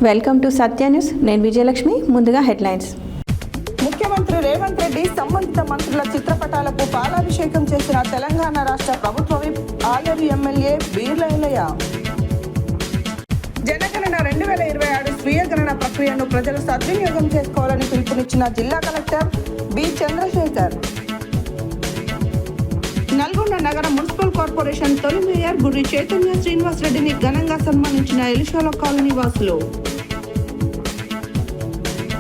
Welcome to Satya news. నేను విజయలక్ష్మి. ముందుగా headlines. ముఖ్యమంత్రి రేవంత్ రెడ్డి సంబంధిత మంత్రుల చిత్రపటాలకు పాలాభిషేకం చేసిన తెలంగాణ రాష్ట్ర ప్రభుత్వ విప్ ఆలేరు ఎమ్మెల్యే బీర్ల ఎల్లయ్య. జనగణన 2026 స్వీయ గణన ప్రక్రియను ప్రజలు సద్వినియోగం చేసుకోవాలని పిలుపునిచ్చిన జిల్లా కలెక్టర్ బి చంద్రశేఖర్. నల్గొండ నగర మున్సిపల్ కార్పొరేషన్ తొలి మేయర్ గురి చైతన్య శ్రీనివాస్ రెడ్డిని ఘనంగా సన్మానించిన ఎలిషోల కాలనీ వాసులు.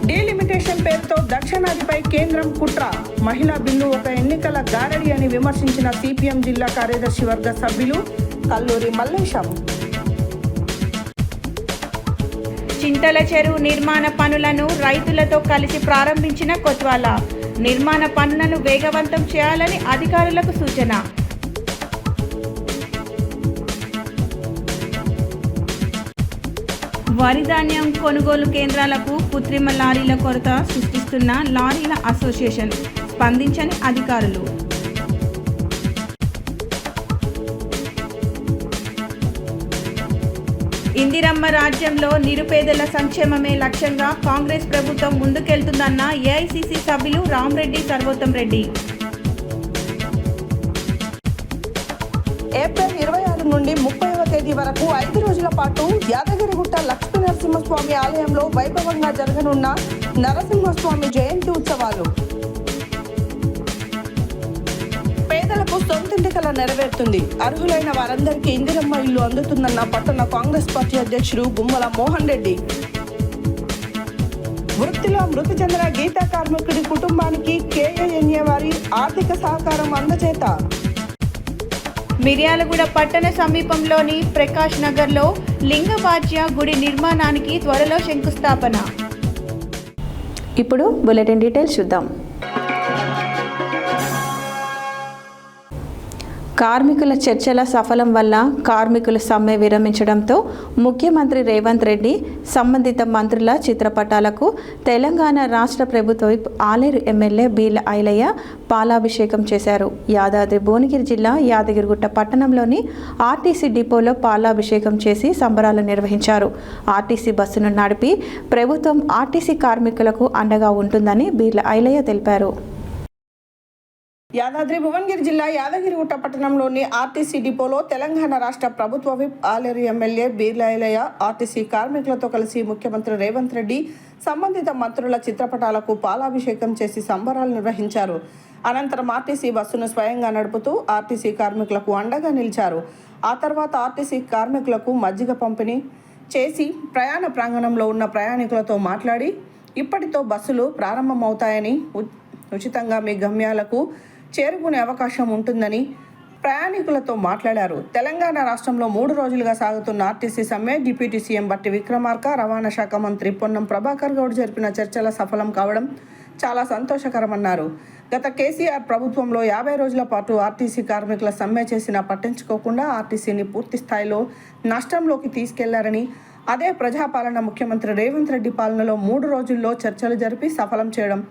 డీలిమిటేషన్ పేరుతో దక్షిణాదిపై కేంద్రం కుట్ర, మహిళా బిల్లు ఒక ఎన్నికల గారడి అని విమర్శించిన సిపిఎం జిల్లా కార్యదర్శి వర్గ సభ్యులు కల్లూరి మల్లేశం. చింతల చెరువు నిర్మాణ పనులను రైతులతో కలిసి ప్రారంభించిన కొత్వాల. నిర్మాణ పనులను వేగవంతం చేయాలని అధికారులకు సూచన. వరి ధాన్యం కొనుగోలు కేంద్రాలకు కృత్రిమ లారీల కొరత సృష్టిస్తున్న లారీల అసోసియేషన్ స్పందించని అధికారులు. ఇందిరమ్మ రాజ్యంలో నిరుపేదల సంక్షేమమే లక్ష్యంగా కాంగ్రెస్ ప్రభుత్వం ముందుకెళ్తుందన్న ఏఐసిసి సభ్యులు రామరెడ్డి సర్వోత్తం రెడ్డి. ఏప్రిల్ 26 నుండి 30వ తేదీ వరకు 5 రోజుల పాటు యాదగిరిగుట్ట లక్ష్మీ నరసింహస్వామి ఆలయంలో వైభవంగా జరగనున్న నరసింహస్వామి జయంతి ఉత్సవాలు. పేదలకు సొంతింటి కల నెరవేరుతుంది. అర్హులైన వారందరికీ ఇందిరమ్మ ఇల్లు అందుతుందన్న పట్టణ కాంగ్రెస్ పార్టీ అధ్యక్షుడు గుమ్మల మోహన్ రెడ్డి. వృత్తిలో మృతి చెందిన గీతా కార్మికుడి కుటుంబానికి కేఏఎన్ఏ వారి ఆర్థిక సహకారం అందజేత. మిర్యాలగూడ పట్టణ సమీపంలోని ప్రకాష్ నగర్లో లింగబాజ్య గుడి నిర్మాణానికి త్వరలో శంకుస్థాపన. ఇప్పుడు బులెటిన్ డీటెయిల్స్ చూద్దాం. కార్మికుల చర్చల సఫలం వల్ల కార్మికులు సమ్మె విరమించడంతో ముఖ్యమంత్రి రేవంత్ రెడ్డి సంబంధిత మంత్రుల చిత్రపటాలకు తెలంగాణ రాష్ట్ర ప్రభుత్వ విప్ ఆలేరు ఎమ్మెల్యే బీర్ల ఐలయ్య పాలాభిషేకం చేశారు. యాదాద్రి భువనగిరి జిల్లా యాదగిరిగుట్ట పట్టణంలోని ఆర్టీసీ డిపోలో పాలాభిషేకం చేసి సంబరాలు నిర్వహించారు. ఆర్టీసీ బస్సును నడిపి ప్రభుత్వం ఆర్టీసీ కార్మికులకు అండగా ఉంటుందని బీర్ల ఐలయ్య తెలిపారు. యాదాద్రి భువనగిరి జిల్లా యాదగిరిగుట్ట పట్టణంలోని ఆర్టీసీ డిపోలో తెలంగాణ రాష్ట్ర ప్రభుత్వ whip Aleru MLA Beerla Ailaiah RTC కార్మికులతో కలిసి ముఖ్యమంత్రి రేవంత్ రెడ్డి సంబంధిత మంత్రుల చిత్రపటాలకు పాలాభిషేకం చేసి సంబరాలు నిర్వహించారు. అనంతరం ఆర్టీసీ బస్సును స్వయంగా నడుపుతూ ఆర్టీసీ కార్మికులకు అండగా నిలిచారు. ఆ తర్వాత ఆర్టీసీ కార్మికులకు మజ్జిగ పంపిణీ చేసి ప్రయాణ ప్రాంగణంలో ఉన్న ప్రయాణికులతో మాట్లాడి ఇప్పటితో బస్సులు ప్రారంభమవుతాయని, ఉచితంగా మీ గమ్యాలకు చేరుకునే అవకాశం ఉంటుందని ప్రయాణికులతో మాట్లాడారు. తెలంగాణ రాష్ట్రంలో 3 రోజులుగా సాగుతున్న ఆర్టీసీ సమ్మె డిప్యూటీ సీఎం బట్టి విక్రమార్క, రవాణా శాఖ మంత్రి పొన్నం ప్రభాకర్ గౌడ్ జరిపిన చర్చల సఫలం కావడం చాలా సంతోషకరమన్నారు. గత కేసీఆర్ ప్రభుత్వంలో 50 రోజుల పాటు ఆర్టీసీ కార్మికుల సమ్మె చేసినా పట్టించుకోకుండా ఆర్టీసీని పూర్తి స్థాయిలో నష్టంలోకి తీసుకెళ్లారని, అదే ప్రజాపాలన ముఖ్యమంత్రి రేవంత్ రెడ్డి పాలనలో 3 రోజుల్లో చర్చలు జరిపి సఫలం చేయడం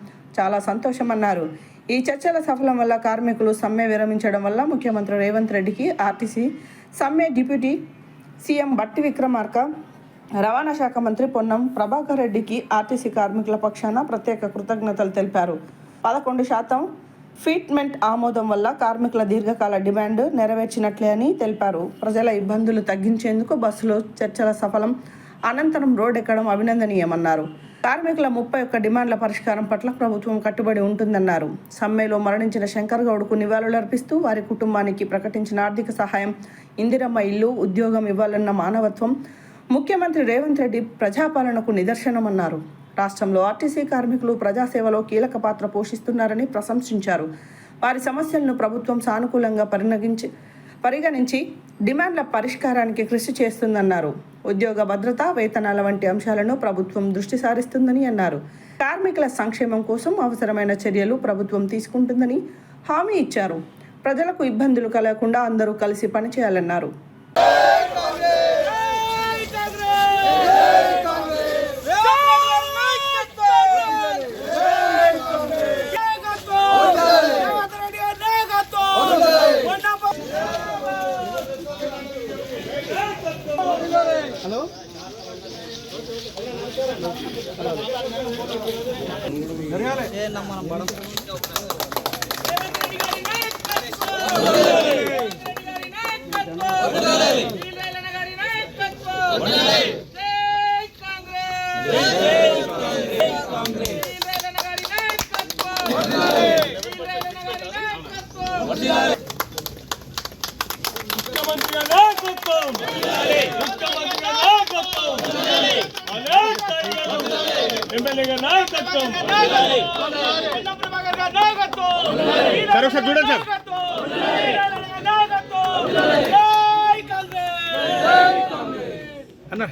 చాలా సంతోషమన్నారు. ఈ చర్చల సఫలం వల్ల కార్మికులు సమ్మె విరమించడం వల్ల ముఖ్యమంత్రి రేవంత్ రెడ్డికి, ఆర్టీసీ సమ్మె డిప్యూటీ సీఎం బట్టి విక్రమార్క, రవాణా శాఖ మంత్రి పొన్నం ప్రభాకర్ రెడ్డికి ఆర్టీసీ కార్మికుల పక్షాన ప్రత్యేక కృతజ్ఞతలు తెలిపారు. 11% ఫిట్మెంట్ ఆమోదం వల్ల కార్మికుల దీర్ఘకాల డిమాండ్ నెరవేర్చినట్లే అని తెలిపారు. ప్రజల ఇబ్బందులు తగ్గించేందుకు బస్సులో చర్చల సఫలం అనంతరం రోడ్ ఎక్కడం అభినందనీయమన్నారు. కార్మికుల 31 డిమాండ్ల పరిష్కారం పట్ల ప్రభుత్వం కట్టుబడి ఉంటుందన్నారు. సమ్మెలో మరణించిన శంకర్ గౌడ్కు నివాళులర్పిస్తూ వారి కుటుంబానికి ప్రకటించిన ఆర్థిక సహాయం, ఇందిరమ్మ ఇల్లు, ఉద్యోగం ఇవ్వాలన్న మానవత్వం ముఖ్యమంత్రి రేవంత్ రెడ్డి ప్రజాపాలనకు నిదర్శనమన్నారు. రాష్ట్రంలో ఆర్టీసీ కార్మికులు ప్రజాసేవలో కీలక పాత్ర పోషిస్తున్నారని ప్రశంసించారు. వారి సమస్యలను ప్రభుత్వం సానుకూలంగా పరిగణించి డిమాండ్ల పరిష్కారానికి కృషి చేస్తుందన్నారు. ఉద్యోగ భద్రత, వేతనాల వంటి అంశాలను ప్రభుత్వం దృష్టి సారిస్తుందని అన్నారు. కార్మికుల సంక్షేమం కోసం అవసరమైన చర్యలు ప్రభుత్వం తీసుకుంటుందని హామీ ఇచ్చారు. ప్రజలకు ఇబ్బందులు కలగకుండా అందరూ కలిసి పనిచేయాలన్నారు. हेलो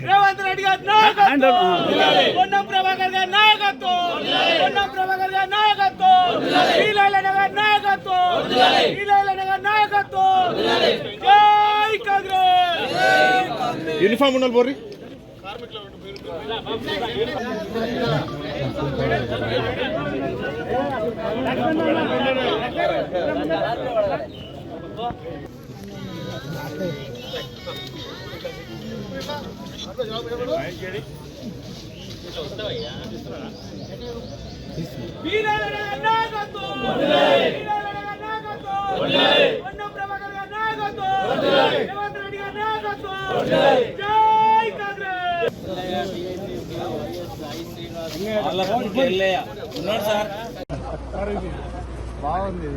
రేవంత్ రెడ్డి గారి నాయకత్వం, పొన్నం ప్రభాకర్ గారి నాయకత్వం, పొన్నం ప్రభాకర్ గారి నాయకత్వం, శ్రీలైలన్న గారి నాయకత్వం, శ్రీలైలన్న గారి నాయకత్వం. జై కాంగ్రెస్. యూనిఫామ్ ఉండాలి బోర్రి. బాగుంది.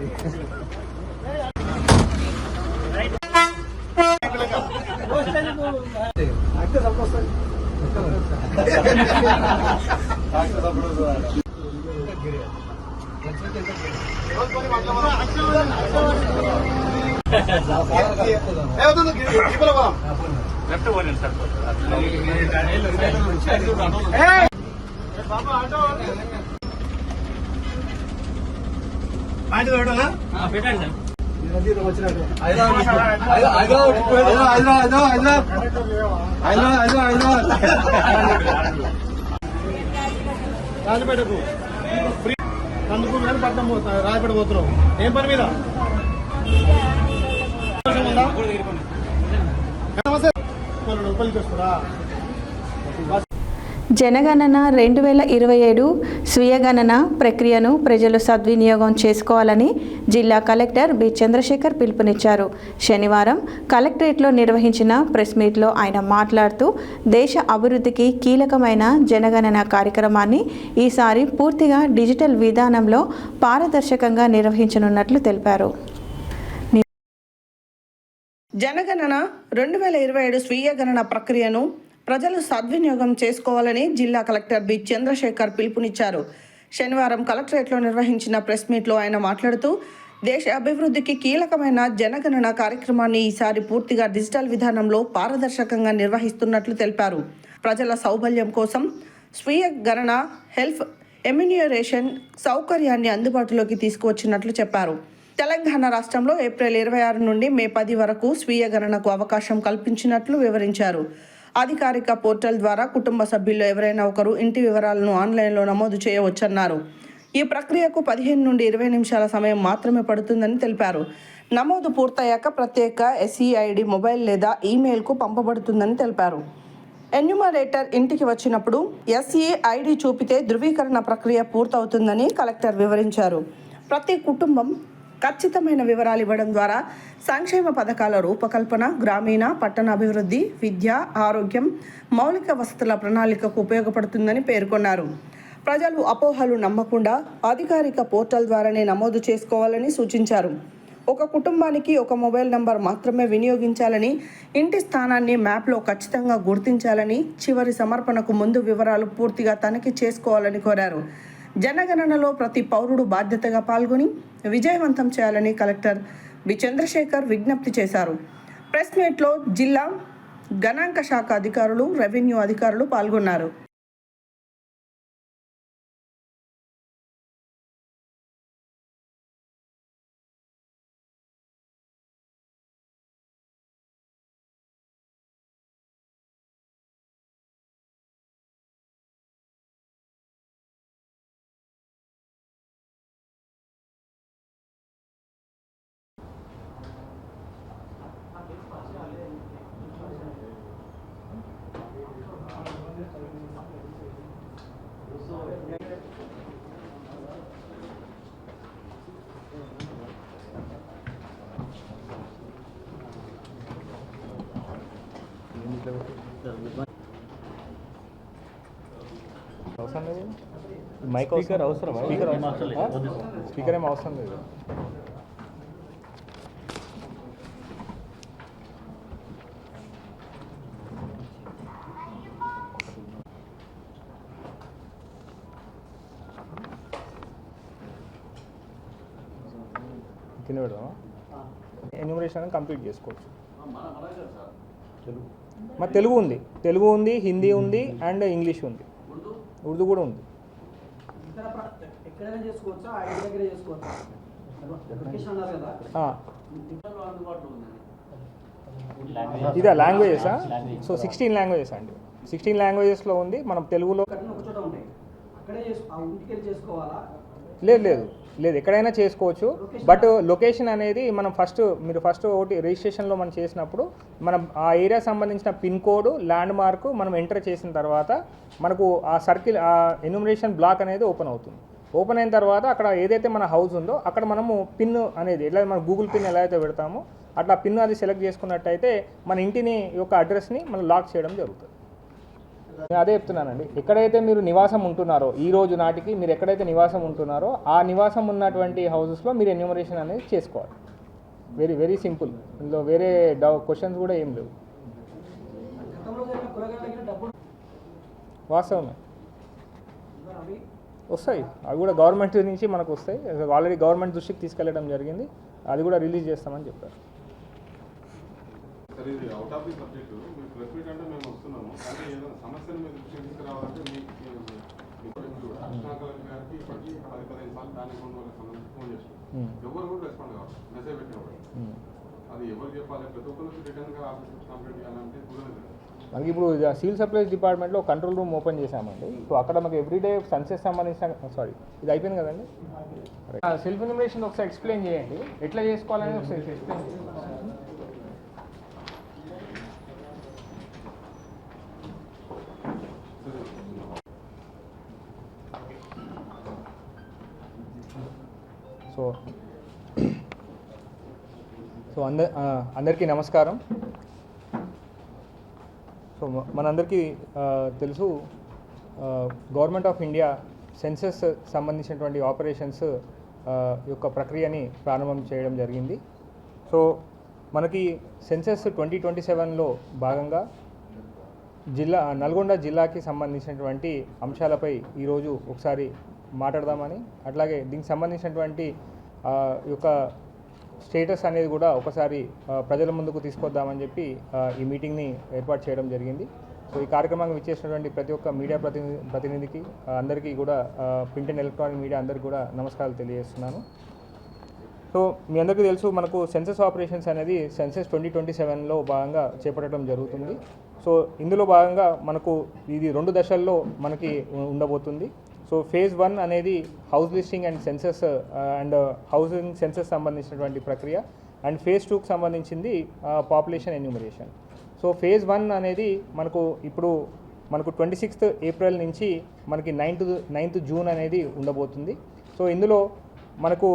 రాజపేటకు కందుకూరు కానీ పట్నం పోతున్నా, రాజపేట పోతున్నావు. ఏం పని మీద? జనగణన 2027 స్వీయ గణన ప్రక్రియను ప్రజలు సద్వినియోగం చేసుకోవాలని జిల్లా కలెక్టర్ బి చంద్రశేఖర్ పిలుపునిచ్చారు. శనివారం కలెక్టరేట్లో నిర్వహించిన ప్రెస్ మీట్లో ఆయన మాట్లాడుతూ దేశ అభివృద్ధికి కీలకమైన జనగణన కార్యక్రమాన్ని ఈసారి పూర్తిగా డిజిటల్ విధానంలో పారదర్శకంగా నిర్వహించనున్నట్లు తెలిపారు. జనగణన 2027 స్వీయ గణన ప్రక్రియను ప్రజలు సద్వినియోగం చేసుకోవాలని జిల్లా కలెక్టర్ బి చంద్రశేఖర్ పిలుపునిచ్చారు. శనివారం కలెక్టరేట్లో నిర్వహించిన ప్రెస్ మీట్లో ఆయన మాట్లాడుతూ దేశ అభివృద్ధికి కీలకమైన జనగణన కార్యక్రమాన్ని ఈసారి పూర్తిగా డిజిటల్ విధానంలో పారదర్శకంగా నిర్వహిస్తున్నట్లు తెలిపారు. ప్రజల సౌలభ్యం కోసం స్వీయ గణన హెల్త్ ఎమ్యూనరేషన్ సౌకర్యాన్ని అందుబాటులోకి తీసుకువచ్చినట్లు చెప్పారు. తెలంగాణ రాష్ట్రంలో ఏప్రిల్ 26 నుండి మే 10 వరకు స్వీయ గణనకు అవకాశం కల్పించినట్లు వివరించారు. అధికారిక పోర్టల్ ద్వారా కుటుంబ సభ్యుల్లో ఎవరైనా ఒకరు ఇంటి వివరాలను ఆన్లైన్లో నమోదు చేయవచ్చన్నారు. ఈ ప్రక్రియకు 15 నుండి 20 నిమిషాల సమయం మాత్రమే పడుతుందని తెలిపారు. నమోదు పూర్తయ్యాక ప్రత్యేక SEID మొబైల్ లేదా ఈమెయిల్కు పంపబడుతుందని తెలిపారు. ఎన్యూమరేటర్ ఇంటికి వచ్చినప్పుడు SEID చూపితే ధృవీకరణ ప్రక్రియ పూర్తవుతుందని కలెక్టర్ వివరించారు. ప్రతి కుటుంబం ఖచ్చితమైన వివరాలు ఇవ్వడం ద్వారా సంక్షేమ పథకాల రూపకల్పన, గ్రామీణ పట్టణ అభివృద్ధి, విద్య, ఆరోగ్యం, మౌలిక వసతుల ప్రణాళికకు ఉపయోగపడుతుందని పేర్కొన్నారు. ప్రజలు అపోహలు నమ్మకుండా అధికారిక పోర్టల్ ద్వారానే నమోదు చేసుకోవాలని సూచించారు. ఒక కుటుంబానికి ఒక మొబైల్ నంబర్ మాత్రమే వినియోగించాలని, ఇంటి స్థానాన్ని మ్యాప్లో ఖచ్చితంగా గుర్తించాలని, చివరి సమర్పణకు ముందు వివరాలు పూర్తిగా తనిఖీ చేసుకోవాలని కోరారు. జనగణనలో ప్రతి పౌరుడు బాధ్యతగా పాల్గొని విజయవంతం చేయాలని కలెక్టర్ బి చంద్రశేఖర్ విజ్ఞప్తి చేశారు. ప్రెస్ మీట్లో జిల్లా గణాంక శాఖ అధికారులు, రెవెన్యూ అధికారులు పాల్గొన్నారు. అవసరం లేదు మైక్ స్పీకర్ అవసరం స్పీకర్ ఏం అవసరం లేదు. కింద పెడదామా? ఎన్యూమరేషన్ కంప్లీట్ చేసుకోవచ్చు. మా తెలుగు ఉంది, హిందీ ఉంది అండ్ ఇంగ్లీష్ ఉంది, ఉర్దూ కూడా ఉంది. ఇదా లాంగ్వేజెసా? సో 16 లాంగ్వేజెస్ అండి. 16 లాంగ్వేజెస్లో ఉంది. మనం తెలుగులో లేదు ఎక్కడైనా చేసుకోవచ్చు. బట్ లొకేషన్ అనేది మనం మీరు ఫస్ట్ ఒకటి రిజిస్ట్రేషన్లో మనం చేసినప్పుడు మనం ఆ ఏరియా సంబంధించిన పిన్ కోడ్ ల్యాండ్ మార్క్ మనం ఎంటర్ చేసిన తర్వాత మనకు ఆ సర్కిల్ ఆ ఎన్యూమరేషన్ బ్లాక్ అనేది ఓపెన్ అవుతుంది. ఓపెన్ అయిన తర్వాత అక్కడ ఏదైతే మన హౌస్ ఉందో అక్కడ మనము పిన్ అనేది ఎట్లా మనం గూగుల్ పిన్ ఎలా అయితే పెడతామో అట్లా పిన్ అది సెలెక్ట్ చేసుకున్నట్టయితే మన ఇంటిని యొక్క అడ్రస్ని మనం లాక్ చేయడం జరుగుతుంది. నేను అదే చెప్తున్నానండి, ఎక్కడైతే మీరు నివాసం ఉంటున్నారో ఈ రోజు నాటికి మీరు ఎక్కడైతే నివాసం ఉంటున్నారో ఆ నివాసం ఉన్నటువంటి హౌసెస్లో మీరు ఎన్యూమరేషన్ అనేది చేసుకోవాలి. Very very simple. ఇందులో వేరే క్వశ్చన్స్ కూడా ఏం లేవు. వాస్తవమే వస్తాయి, అవి కూడా గవర్నమెంట్ నుంచి మనకు వస్తాయి. ఆల్రెడీ గవర్నమెంట్ దృష్టికి తీసుకెళ్ళడం జరిగింది, అది కూడా రిలీజ్ చేస్తామని చెప్పారు. సార్ ఇది అవుట్ ఆఫ్ ది సబ్జెక్ట్ మీరు ప్రెస్ మీట్ అంటే మేము వస్తున్నాము, కానీ ఏదైనా సమస్యను మీరు దృష్టికి తీసుకురావాలంటే కృష్ణా కలెక్టర్ గారికి ఇప్పటికీ 10-15 సార్లు దాని సంబంధించి ఫోన్ చేస్తున్నాం, ఎవరు కూడా రెస్పాండ్ కావాలి. మెసేజ్ పెట్టినప్పుడు అది ఎవరు చెప్పాలి, ప్రతి ఒక్కరు రిటర్న్గా ఆఫీస్ కంప్లీట్ చేయాలంటే కుదరదు. మనకి ఇప్పుడు సివిల్ సప్లైస్ డిపార్ట్మెంట్లో కంట్రోల్ రూమ్ ఓపెన్ చేశామండి. సో అక్కడ మనకి ఎవ్రీడే సెన్సెస్ సంబంధించిన ఇది అయిపోయింది కదండి. సెల్ఫ్ ఎన్యూమరేషన్ ఒకసారి ఎక్స్ప్లెయిన్ చేయండి, ఎట్లా చేసుకోవాలని ఒకసారి ఎక్స్ప్లెయిన్ చేయండి. సో అందరికీ నమస్కారం. సో మనందరికీ తెలుసు గవర్నమెంట్ ఆఫ్ ఇండియా సెన్సెస్ సంబంధించినటువంటి ఆపరేషన్స్ యొక్క ప్రక్రియని ప్రారంభం చేయడం జరిగింది. సో మనకి సెన్సెస్ 2027లో భాగంగా నల్గొండ జిల్లాకి సంబంధించినటువంటి అంశాలపై ఈరోజు ఒకసారి మాట్లాడదామని, అట్లాగే దీనికి సంబంధించినటువంటి యొక్క స్టేటస్ అనేది కూడా ఒకసారి ప్రజల ముందుకు తీసుకొద్దామని చెప్పి ఈ మీటింగ్ని ఏర్పాటు చేయడం జరిగింది. సో ఈ కార్యక్రమాన్ని విచ్చేసినటువంటి ప్రతి ఒక్క మీడియా ప్రతినిధికి అందరికీ కూడా ప్రింట్ అండ్ ఎలక్ట్రానిక్ మీడియా అందరికీ కూడా నమస్కారాలు తెలియజేస్తున్నాను. సో మీ అందరికీ తెలుసు మనకు సెన్సెస్ ఆపరేషన్స్ అనేది సెన్సెస్ 2027లో భాగంగా చేపట్టడం జరుగుతుంది. సో ఇందులో భాగంగా మనకు ఇది 2 దశల్లో మనకి ఉండబోతుంది. సో ఫేజ్ 1 అనేది house listing and census and housing census సంబంధించినటువంటి ప్రక్రియ, అండ్ ఫేజ్ 2కి సంబంధించింది పాపులేషన్ ఎన్యూమరేషన్. సో ఫేజ్ 1 అనేది మనకు 26th ఏప్రిల్ నుంచి మనకి 9th జూన్ అనేది ఉండబోతుంది. సో ఇందులో మనకు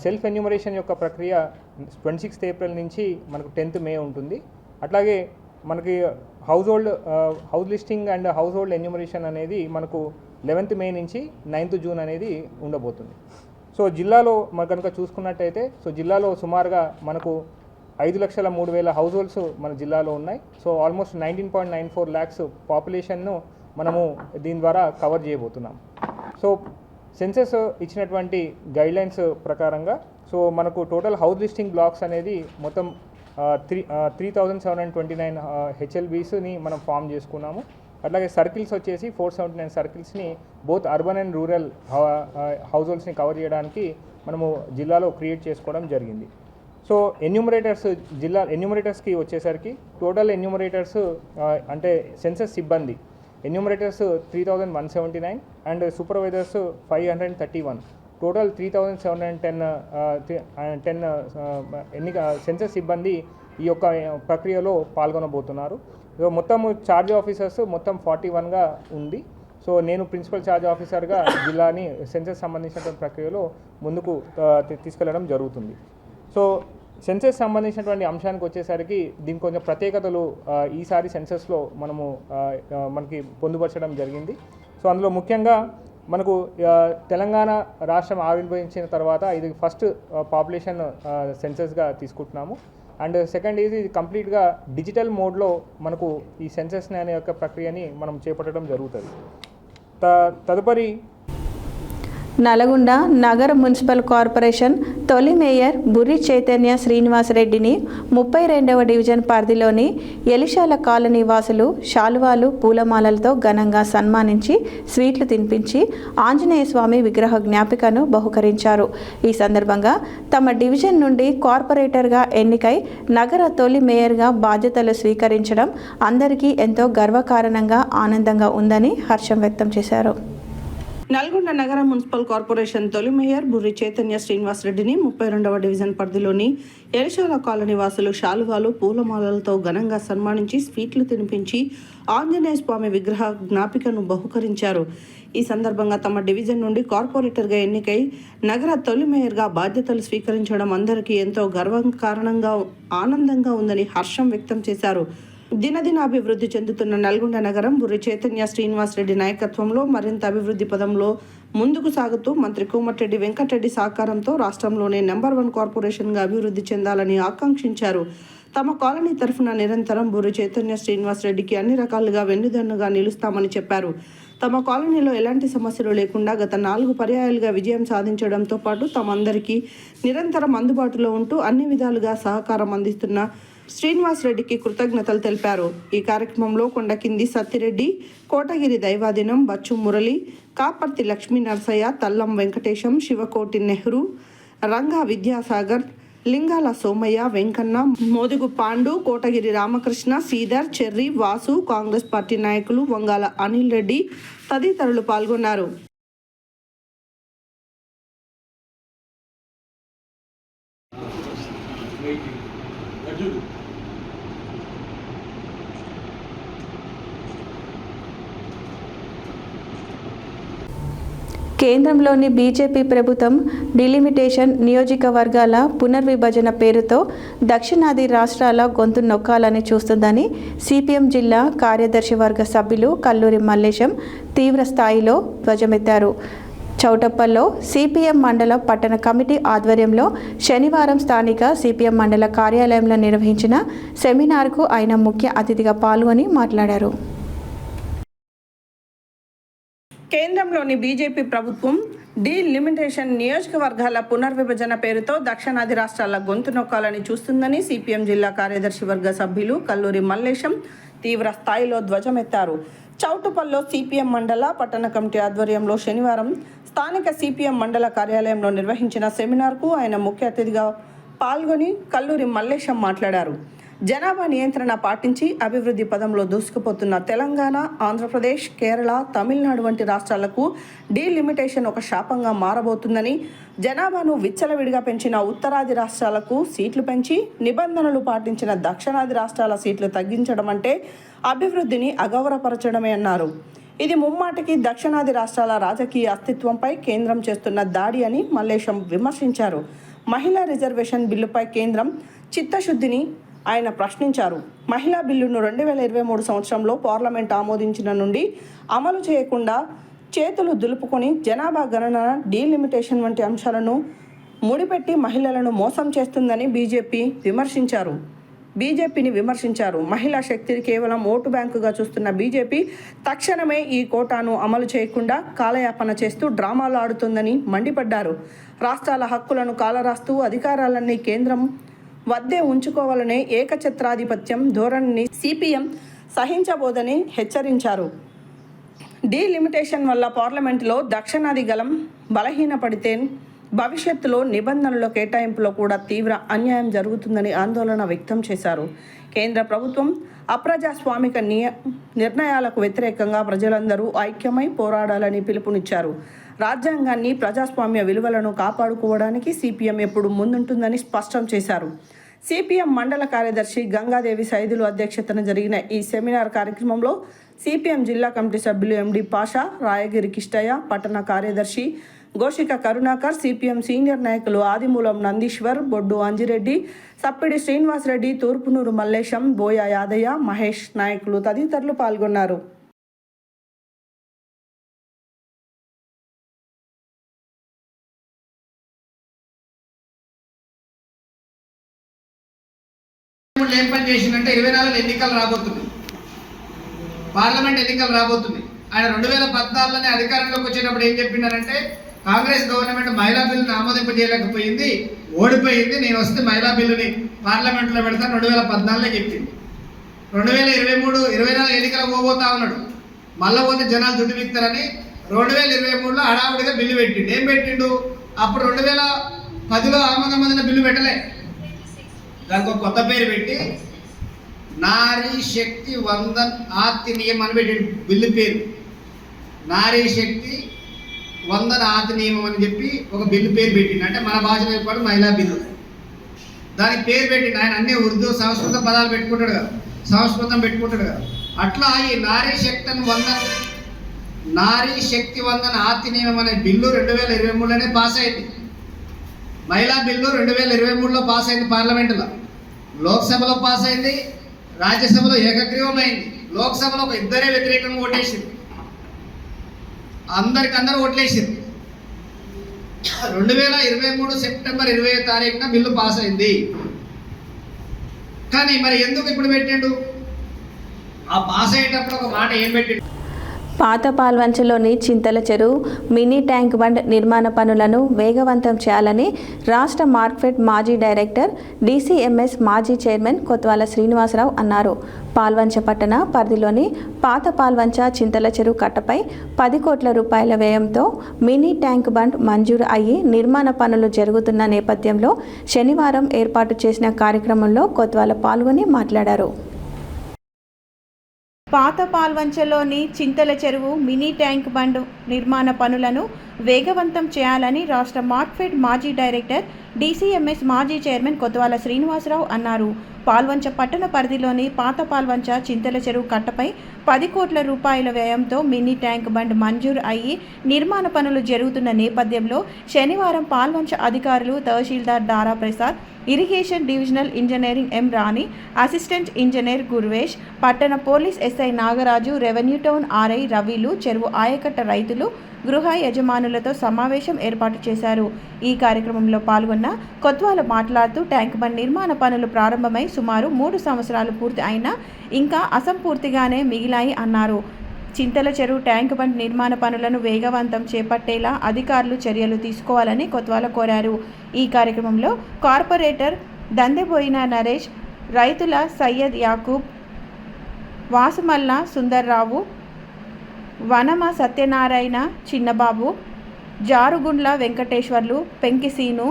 సెల్ఫ్ ఎన్యూమరేషన్ యొక్క ప్రక్రియ 26th ఏప్రిల్ నుంచి మనకు 10th మే ఉంటుంది. అట్లాగే మనకి house listing and house hold enumeration అనేది మనకు 11th మే నుంచి 9th జూన్ అనేది ఉండబోతుంది. సో జిల్లాలో మనం కనుక చూసుకున్నట్టయితే సో జిల్లాలో సుమారుగా మనకు 5,03,000 హౌస్ హోల్డ్స్ మన జిల్లాలో ఉన్నాయి. సో ఆల్మోస్ట్ 19.94 lakhs పాపులేషన్ను మనము దీని ద్వారా కవర్ చేయబోతున్నాం. సో సెన్సెస్ ఇచ్చినటువంటి గైడ్లైన్స్ ప్రకారంగా సో మనకు టోటల్ హౌస్ లిస్టింగ్ బ్లాక్స్ అనేది మొత్తం 3,729 HLBsని మనం ఫామ్ చేసుకున్నాము. అట్లాగే సర్కిల్స్ వచ్చేసి 479 సర్కిల్స్ని బోత్ అర్బన్ అండ్ రూరల్ హౌస్ హోల్డ్స్ని కవర్ చేయడానికి మనము జిల్లాలో క్రియేట్ చేసుకోవడం జరిగింది. సో ఎన్యూమరేటర్స్కి వచ్చేసరికి టోటల్ ఎన్యూమరేటర్స్ అంటే సెన్సెస్ సిబ్బంది enumerators 3,179 and supervisors 531, total 3,710 census సిబ్బంది ఈ యొక్క ప్రక్రియలో పాల్గొనబోతున్నారు. మొత్తం ఛార్జ్ ఆఫీసర్స్ మొత్తం 41గా ఉంది. సో నేను ప్రిన్సిపల్ ఛార్జ్ ఆఫీసర్గా జిల్లాని సెన్సస్ సంబంధించిన ప్రక్రియలో ముందుకు తీసుకెళ్లడం జరుగుతుంది. సో సెన్సెస్ సంబంధించినటువంటి అంశానికి వచ్చేసరికి దీనికి కొంచెం ప్రత్యేకతలు ఈసారి సెన్సెస్లో మనకి పొందుపరచడం జరిగింది. సో అందులో ముఖ్యంగా మనకు తెలంగాణ రాష్ట్రం ఆవిర్భవించిన తర్వాత ఇది ఫస్ట్ పాపులేషన్ సెన్సెస్గా తీసుకుంటున్నాము. అండ్ సెకండ్ ఇది కంప్లీట్గా డిజిటల్ మోడ్లో మనకు ఈ సెన్సెస్ అనే యొక్క ప్రక్రియని మనం చేపట్టడం జరుగుతుంది. తదుపరి నల్గొండ నగర మున్సిపల్ కార్పొరేషన్ తొలి మేయర్ బుర్రి చైతన్య శ్రీనివాసరెడ్డిని 32వ డివిజన్ పరిధిలోని ఎలిశాల కాలనీ వాసులు శాలువాలు పూలమాలలతో ఘనంగా సన్మానించి స్వీట్లు తినిపించి ఆంజనేయ స్వామి విగ్రహ జ్ఞాపికను బహుకరించారు. ఈ సందర్భంగా తమ డివిజన్ నుండి కార్పొరేటర్గా ఎన్నికై నగర తొలి మేయర్గా బాధ్యతలు స్వీకరించడం అందరికీ ఎంతో గర్వకారణంగా ఆనందంగా ఉందని హర్షం వ్యక్తం చేశారు. నల్గొండ నగర మున్సిపల్ కార్పొరేషన్ తొలి మేయర్ బుర్రి చైతన్య శ్రీనివాసరెడ్డిని 32వ డివిజన్ పరిధిలోని ఎలిశాల కాలనీ వాసులు శాలువాలు పూలమాలలతో ఘనంగా సన్మానించి స్వీట్లు తినిపించి ఆంజనేయ స్వామి విగ్రహ జ్ఞాపికను బహుకరించారు. ఈ సందర్భంగా తమ డివిజన్ నుండి కార్పొరేటర్గా ఎన్నికై నగర తొలి మేయర్గా బాధ్యతలు స్వీకరించడం అందరికీ ఎంతో గర్వకారణంగా ఆనందంగా ఉందని హర్షం వ్యక్తం చేశారు. దినదినాభివృద్ధి చెందుతున్న నల్గొండ నగరం బుర్రి చైతన్య శ్రీనివాసరెడ్డి నాయకత్వంలో మరింత అభివృద్ధి పదంలో ముందుకు సాగుతూ మంత్రి కోమటిరెడ్డి వెంకటరెడ్డి సహకారంతో రాష్ట్రంలోనే నెంబర్ 1 కార్పొరేషన్గా అభివృద్ధి చెందాలని ఆకాంక్షించారు. తమ కాలనీ తరఫున నిరంతరం బుర్రి చైతన్య శ్రీనివాసరెడ్డికి అన్ని రకాలుగా వెన్నుదన్నుగా నిలుస్తామని చెప్పారు. తమ కాలనీలో ఎలాంటి సమస్యలు లేకుండా గత 4 పర్యాయాలుగా విజయం సాధించడంతో పాటు తమందరికీ నిరంతరం అందుబాటులో ఉంటూ అన్ని విధాలుగా సహకారం అందిస్తున్న శ్రీనివాసరెడ్డికి కృతజ్ఞతలు తెలిపారు. ఈ కార్యక్రమంలో కొండకింది సత్తిరెడ్డి, కోటగిరి దైవాదినం, బచ్చు మురళి, కాపర్తి లక్ష్మీ నరసయ్య, తల్లం వెంకటేశం, శివకోటి నెహ్రూ, రంగా విద్యాసాగర్, లింగాల సోమయ్య, వెంకన్న, మోదుగు పాండు, కోటగిరి రామకృష్ణ, శ్రీధర్, చెర్రి, వాసు, కాంగ్రెస్ పార్టీ నాయకులు వంగాల అనిల్ రెడ్డి తదితరులు పాల్గొన్నారు. కేంద్రంలోని బీజేపీ ప్రభుత్వం డిలిమిటేషన్ నియోజకవర్గాల పునర్విభజన పేరుతో దక్షిణాది రాష్ట్రాల గొంతు నొక్కాలని చూస్తుందని సిపిఎం జిల్లా కార్యదర్శి వర్గ సభ్యులు కల్లూరి మల్లేశం తీవ్ర స్థాయిలో ధ్వజమెత్తారు. చౌటప్పల్లో సిపిఎం మండల పట్టణ కమిటీ ఆధ్వర్యంలో శనివారం స్థానిక సిపిఎం మండల కార్యాలయంలో నిర్వహించిన సెమినార్కు ఆయన ముఖ్య అతిథిగా పాల్గొని మాట్లాడారు. కేంద్రంలోని బీజేపీ ప్రభుత్వం డీలిమిటేషన్ నియోజకవర్గాల పునర్విభజన పేరుతో దక్షిణాది రాష్ట్రాల గొంతు నొక్కాలని చూస్తుందని సిపిఎం జిల్లా కార్యదర్శి వర్గ సభ్యులు కల్లూరి మల్లేశం తీవ్ర స్థాయిలో ధ్వజమెత్తారు. చౌటుపల్లో సిపిఎం మండల పట్టణ కమిటీ ఆధ్వర్యంలో శనివారం స్థానిక సిపిఎం మండల కార్యాలయంలో నిర్వహించిన సెమినార్కు ఆయన ముఖ్య అతిథిగా పాల్గొని కల్లూరి మల్లేశం మాట్లాడారు. జనాభా నియంత్రణ పాటించి అభివృద్ధి పదంలో దూసుకుపోతున్న తెలంగాణ, ఆంధ్రప్రదేశ్, కేరళ, తమిళనాడు వంటి రాష్ట్రాలకు డీలిమిటేషన్ ఒక శాపంగా మారబోతుందని, జనాభాను విచ్చలవిడిగా పెంచిన ఉత్తరాది రాష్ట్రాలకు సీట్లు పెంచి నిబంధనలు పాటించిన దక్షిణాది రాష్ట్రాల సీట్లు తగ్గించడం అంటే అభివృద్ధిని అగౌరవపరచడమే అన్నారు. ఇది ముమ్మాటికి దక్షిణాది రాష్ట్రాల రాజకీయ అస్తిత్వంపై కేంద్రం చేస్తున్న దాడి అని మల్లేశం విమర్శించారు. మహిళా రిజర్వేషన్ బిల్లుపై కేంద్రం చిత్తశుద్ధిని ఆయన ప్రశ్నించారు. మహిళా బిల్లును 2023 సంవత్సరంలో పార్లమెంట్ ఆమోదించిన నుండి అమలు చేయకుండా చేతులు దులుపుకొని జనాభా గణన, డీలిమిటేషన్ వంటి అంశాలను ముడిపెట్టి మహిళలను మోసం చేస్తుందని బీజేపీని విమర్శించారు. మహిళా శక్తిని కేవలం ఓటు బ్యాంకుగా చూస్తున్న బీజేపీ తక్షణమే ఈ కోటాను అమలు చేయకుండా కాలయాపన చేస్తూ డ్రామాలు ఆడుతుందని మండిపడ్డారు. రాష్ట్రాల హక్కులను కాలరాస్తూ అధికారాలన్నీ కేంద్రం వద్దే ఉంచుకోవాలనే ఏకఛత్రాధిపత్యం ధోరణిని సిపిఎం సహించబోదని హెచ్చరించారు. డీలిమిటేషన్ వల్ల పార్లమెంటులో దక్షిణాది గలం బలహీనపడితే భవిష్యత్తులో నిబంధనల కేటాయింపులో కూడా తీవ్ర అన్యాయం జరుగుతుందని ఆందోళన వ్యక్తం చేశారు. కేంద్ర ప్రభుత్వం అప్రజాస్వామిక నిర్ణయాలకు వ్యతిరేకంగా ప్రజలందరూ ఐక్యమై పోరాడాలని పిలుపునిచ్చారు. రాజ్యాంగాన్ని, ప్రజాస్వామ్య విలువలను కాపాడుకోవడానికి సిపిఎం ఎప్పుడు ముందుంటుందని స్పష్టం చేశారు. సిపిఎం మండల కార్యదర్శి గంగాదేవి సైదులు అధ్యక్షతన జరిగిన ఈ సెమినార్ కార్యక్రమంలో సిపిఎం జిల్లా కమిటీ సభ్యులు ఎండి పాషా, రాయగిరి కిష్టయ్య, పట్టణ కార్యదర్శి గోషిక కరుణాకర్, సిపిఎం సీనియర్ నాయకులు ఆదిమూలం నందీశ్వర్, బొడ్డు అంజిరెడ్డి, సప్పిడి శ్రీనివాసరెడ్డి, తూర్పునూరు మల్లేశం, బోయ యాదయ్య, మహేష్ నాయకులు తదితరులు పాల్గొన్నారు. ఏం పని చేసిందంటే 24 ఎన్నికలు రాబోతుంది, పార్లమెంట్ ఎన్నికలు రాబోతుంది. ఆయన 2014లోనే అధికారంలోకి వచ్చినప్పుడు ఏం చెప్పినారంటే కాంగ్రెస్ గవర్నమెంట్ మహిళా బిల్లుని ఆమోదింపజేయలేకపోయింది, ఓడిపోయింది, నేను వస్తే మహిళా బిల్లుని పార్లమెంట్లో పెడతాను 2014లో చెప్పింది. 2023-24 ఎన్నికలకు పోబోతా ఉన్నాడు, మళ్ళీ పోతే జనాలు దుడ్డు విక్తారని 2023లో హడావుడిగా బిల్లు పెట్టిండు. ఏం పెట్టిండు? అప్పుడు 2010లో ఆమోదమైన బిల్లు పెట్టలే, దానికి ఒక కొత్త పేరు పెట్టి నారీ శక్తి వందన్ ఆర్తి నియమం అని పెట్టి బిల్లు పేరు. నారీ శక్తి వందన ఆర్తి నియమం అని చెప్పి ఒక బిల్లు పేరు పెట్టిండు. అంటే మన భాషలో చెప్పాడు మహిళా బిల్లు. దానికి పేరు పెట్టిండు. ఆయన అన్ని ఉర్దూ సంస్కృత పదాలు పెట్టుకుంటాడు కదా, సంస్కృతం పెట్టుకుంటాడు కదా. అట్లా ఈ నారీ శక్తి వందన ఆర్తి నియమం అనే బిల్లు 2023లోనే పాస్ అయింది. మహిళా బిల్లు 2023లో పాస్ అయింది పార్లమెంటులో. లోక్సభలో పాస్ అయింది, రాజ్యసభలో ఏకగ్రీవం అయింది. లోక్సభలో ఒక ఇద్దరే వ్యతిరేకంగా ఓటేసింది, అందరికందరూ ఓట్లేసింది. 2023 సెప్టెంబర్ 20వ తారీఖున బిల్లు పాస్ అయింది. కానీ మరి ఎందుకు ఇప్పుడు పెట్టిండు? ఆ పాస్ అయ్యేటప్పుడు ఒక మాట ఏం పెట్టిండు? పాత పాల్వంచలోని చింతల చెరువు మినీ ట్యాంక్ బండ్ నిర్మాణ పనులను వేగవంతం చేయాలని రాష్ట్ర మార్క్ఫెడ్ మాజీ డైరెక్టర్, డీసీఎంఎస్ మాజీ చైర్మన్ కొత్వాల శ్రీనివాసరావు అన్నారు. పాల్వంచ పట్టణ పరిధిలోని పాత పాల్వంచ చింతల చెరువు కట్టపై 10 కోట్ల రూపాయల వ్యయంతో మినీ ట్యాంక్ బండ్ మంజూరు అయ్యి నిర్మాణ పనులు జరుగుతున్న నేపథ్యంలో శనివారం ఏర్పాటు చేసిన కార్యక్రమంలో కొత్వాల పాల్గొని మాట్లాడారు. పాత పాల్వంచలోని చింతల చెరువు మినీ ట్యాంక్ బండ్ నిర్మాణ పనులను వేగవంతం చేయాలని రాష్ట్ర మార్క్ఫెడ్ మాజీ డైరెక్టర్, డీసీఎంఎస్ మాజీ చైర్మన్ కొత్వాల శ్రీనివాసరావు అన్నారు. పాల్వంచ పట్టణ పరిధిలోని పాత పాల్వంచ చింతల చెరువు కట్టపై 10 కోట్ల రూపాయల వ్యయంతో మినీ ట్యాంక్ బండ్ మంజూరు అయ్యి నిర్మాణ పనులు జరుగుతున్న నేపథ్యంలో శనివారం పాల్వంచ అధికారులు తహసీల్దార్ Dara Prasad, irrigation divisional engineering M Rani, assistant engineer Gurvesh, పట్టణ police SI Nagaraju, revenue town RI రవిలు, చెరువు ఆయకట్ట రైతులు, గృహ యజమానులతో సమావేశం ఏర్పాటు చేశారు. ఈ కార్యక్రమంలో పాల్గొన్న కొత్వాల మాట్లాడుతూ ట్యాంక్ బండ్ నిర్మాణ పనులు ప్రారంభమై సుమారు 3 సంవత్సరాలు పూర్తి అయినా ఇంకా అసంపూర్తిగానే మిగిలాయి అన్నారు. చింతల చెరువు ట్యాంక్ బండ్ నిర్మాణ పనులను వేగవంతం చేపట్టేలా అధికారులు చర్యలు తీసుకోవాలని కొత్వాల కోరారు. ఈ కార్యక్రమంలో కార్పొరేటర్ దందెబోయిన నరేష్, రైతుల సయ్యద్ యాకూబ్, వాసుమల్ల సుందర్రావు, వనమ సత్యనారాయణ, చిన్నబాబు, జారుగుండ్ల వెంకటేశ్వర్లు, పెంకిసీను,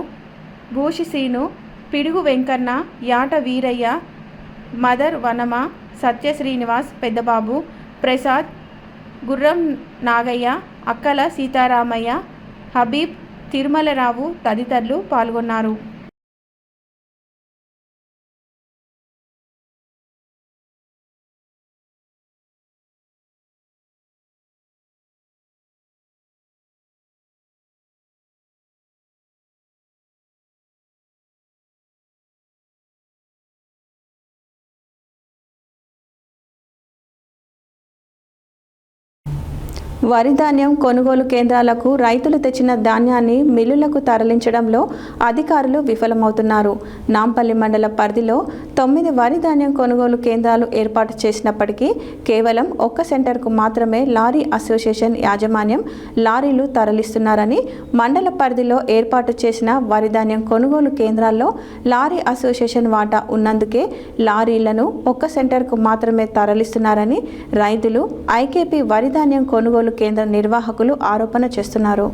భూషిసీను, పిడుగు వెంకన్న, యాట వీరయ్య, మదర్ వనమ, సత్య శ్రీనివాస్, పెద్దబాబు, ప్రసాద్, గుర్రం నాగయ్య, అక్కల సీతారామయ్య, హబీబ్, తిరుమలరావు తదితరులు పాల్గొన్నారు. వరి ధాన్యం కొనుగోలు కేంద్రాలకు రైతులు తెచ్చిన ధాన్యాన్ని మిల్లులకు తరలించడంలో అధికారులు విఫలమవుతున్నారు. నాంపల్లి మండల పరిధిలో 9 వరి ధాన్యం కొనుగోలు కేంద్రాలు ఏర్పాటు చేసినప్పటికీ కేవలం ఒక్క సెంటర్కు మాత్రమే లారీ అసోసియేషన్ యాజమాన్యం లారీలు తరలిస్తున్నారని, మండల పరిధిలో ఏర్పాటు చేసిన వరి ధాన్యం కొనుగోలు కేంద్రాల్లో లారీ అసోసియేషన్ వాటా ఉన్నందుకే లారీలను ఒక్క సెంటర్కు మాత్రమే తరలిస్తున్నారని రైతులు, ఐకేపీ వరి ధాన్యం కొనుగోలు కేంద్ర నిర్వాహకులు ఆరోపణ చేస్తున్నారు.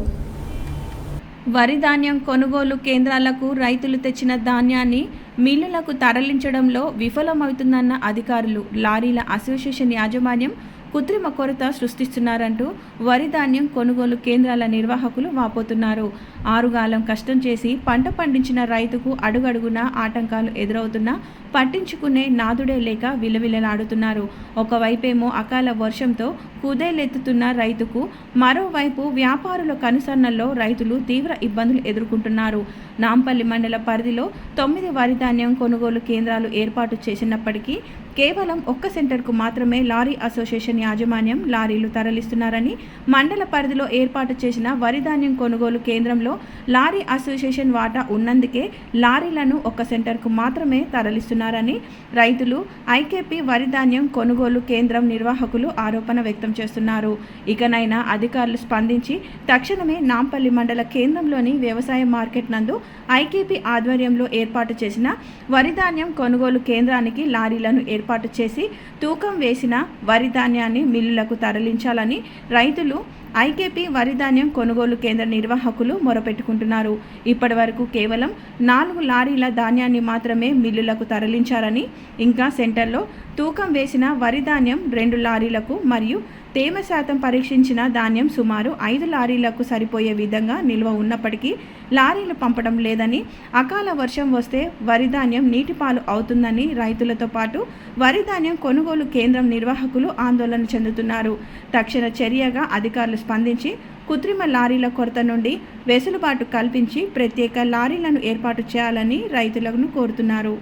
వరి ధాన్యం కొనుగోలు కేంద్రాలకు రైతులు తెచ్చిన ధాన్యాన్ని మిల్లులకు తరలించడంలో విఫలమవుతుందన్న అధికారులు, లారీల అసోసియేషన్ యాజమాన్యం కృత్రిమ కొరత సృష్టిస్తున్నారంటూ వరి ధాన్యం కొనుగోలు కేంద్రాల నిర్వాహకులు వాపోతున్నారు. ఆరుగాలం కష్టం చేసి పంట పండించిన రైతుకు అడుగడుగునా ఆటంకాలు ఎదురవుతున్నా పట్టించుకునే నాదుడే లేక విలవిలలాడుతున్నారు. ఒకవైపేమో అకాల వర్షంతో కుదేలెత్తుతున్న రైతుకు, మరోవైపు వ్యాపారుల కనుసన్నల్లో రైతులు తీవ్ర ఇబ్బందులు ఎదుర్కొంటున్నారు. నాంపల్లి మండల పరిధిలో 9 వరి ధాన్యం కొనుగోలు కేంద్రాలు ఏర్పాటు చేసినప్పటికీ కేవలం ఒక్క సెంటర్కు మాత్రమే లారీ అసోసియేషన్ యాజమాన్యం లారీలు తరలిస్తున్నారని, మండల పరిధిలో ఏర్పాటు చేసిన వరి ధాన్యం కొనుగోలు కేంద్రంలో లారీ అసోసియేషన్ వాటా ఉన్నందుకే లారీలను ఒక్క సెంటర్కు మాత్రమే తరలిస్తున్నారని రైతులు, ఐకేపీ వరి ధాన్యం కొనుగోలు కేంద్రం నిర్వాహకులు ఆరోపణ వ్యక్తం చేస్తున్నారు. ఇకనైనా అధికారులు స్పందించి తక్షణమే నాంపల్లి మండల కేంద్రంలోని వ్యవసాయ మార్కెట్ నందు ఐకేపీ ఆధ్వర్యంలో ఏర్పాటు చేసిన వరి ధాన్యం కొనుగోలు కేంద్రానికి లారీలను ఏర్పాటు చేసి తూకం వేసిన వరి ధాన్యాన్ని మిల్లులకు తరలించాలని రైతులు, ఐకేపీ వరి ధాన్యం కొనుగోలు కేంద్ర నిర్వాహకులు మొరపెట్టుకుంటున్నారు. ఇప్పటి వరకు కేవలం 4 లారీల ధాన్యాన్ని మాత్రమే మిల్లులకు తరలించారని, ఇంకా సెంటర్లో తూకం వేసిన వరి ధాన్యం 2 లారీలకు మరియు తేమ శాతం పరీక్షించిన ధాన్యం సుమారు 5 లారీలకు సరిపోయే విధంగా నిల్వ ఉన్నప్పటికీ లారీలు పంపడం లేదని, అకాల వర్షం వస్తే వరి ధాన్యం నీటిపాలు అవుతుందని రైతులతో పాటు వరి ధాన్యం కొనుగోలు కేంద్రం నిర్వాహకులు ఆందోళన చెందుతున్నారు. తక్షణ చర్యగా అధికారులు స్పందించి కృత్రిమ లారీల కొరత నుండి వెసులుబాటు కల్పించి ప్రత్యేక లారీలను ఏర్పాటు చేయాలని రైతులను కోరుతున్నారు.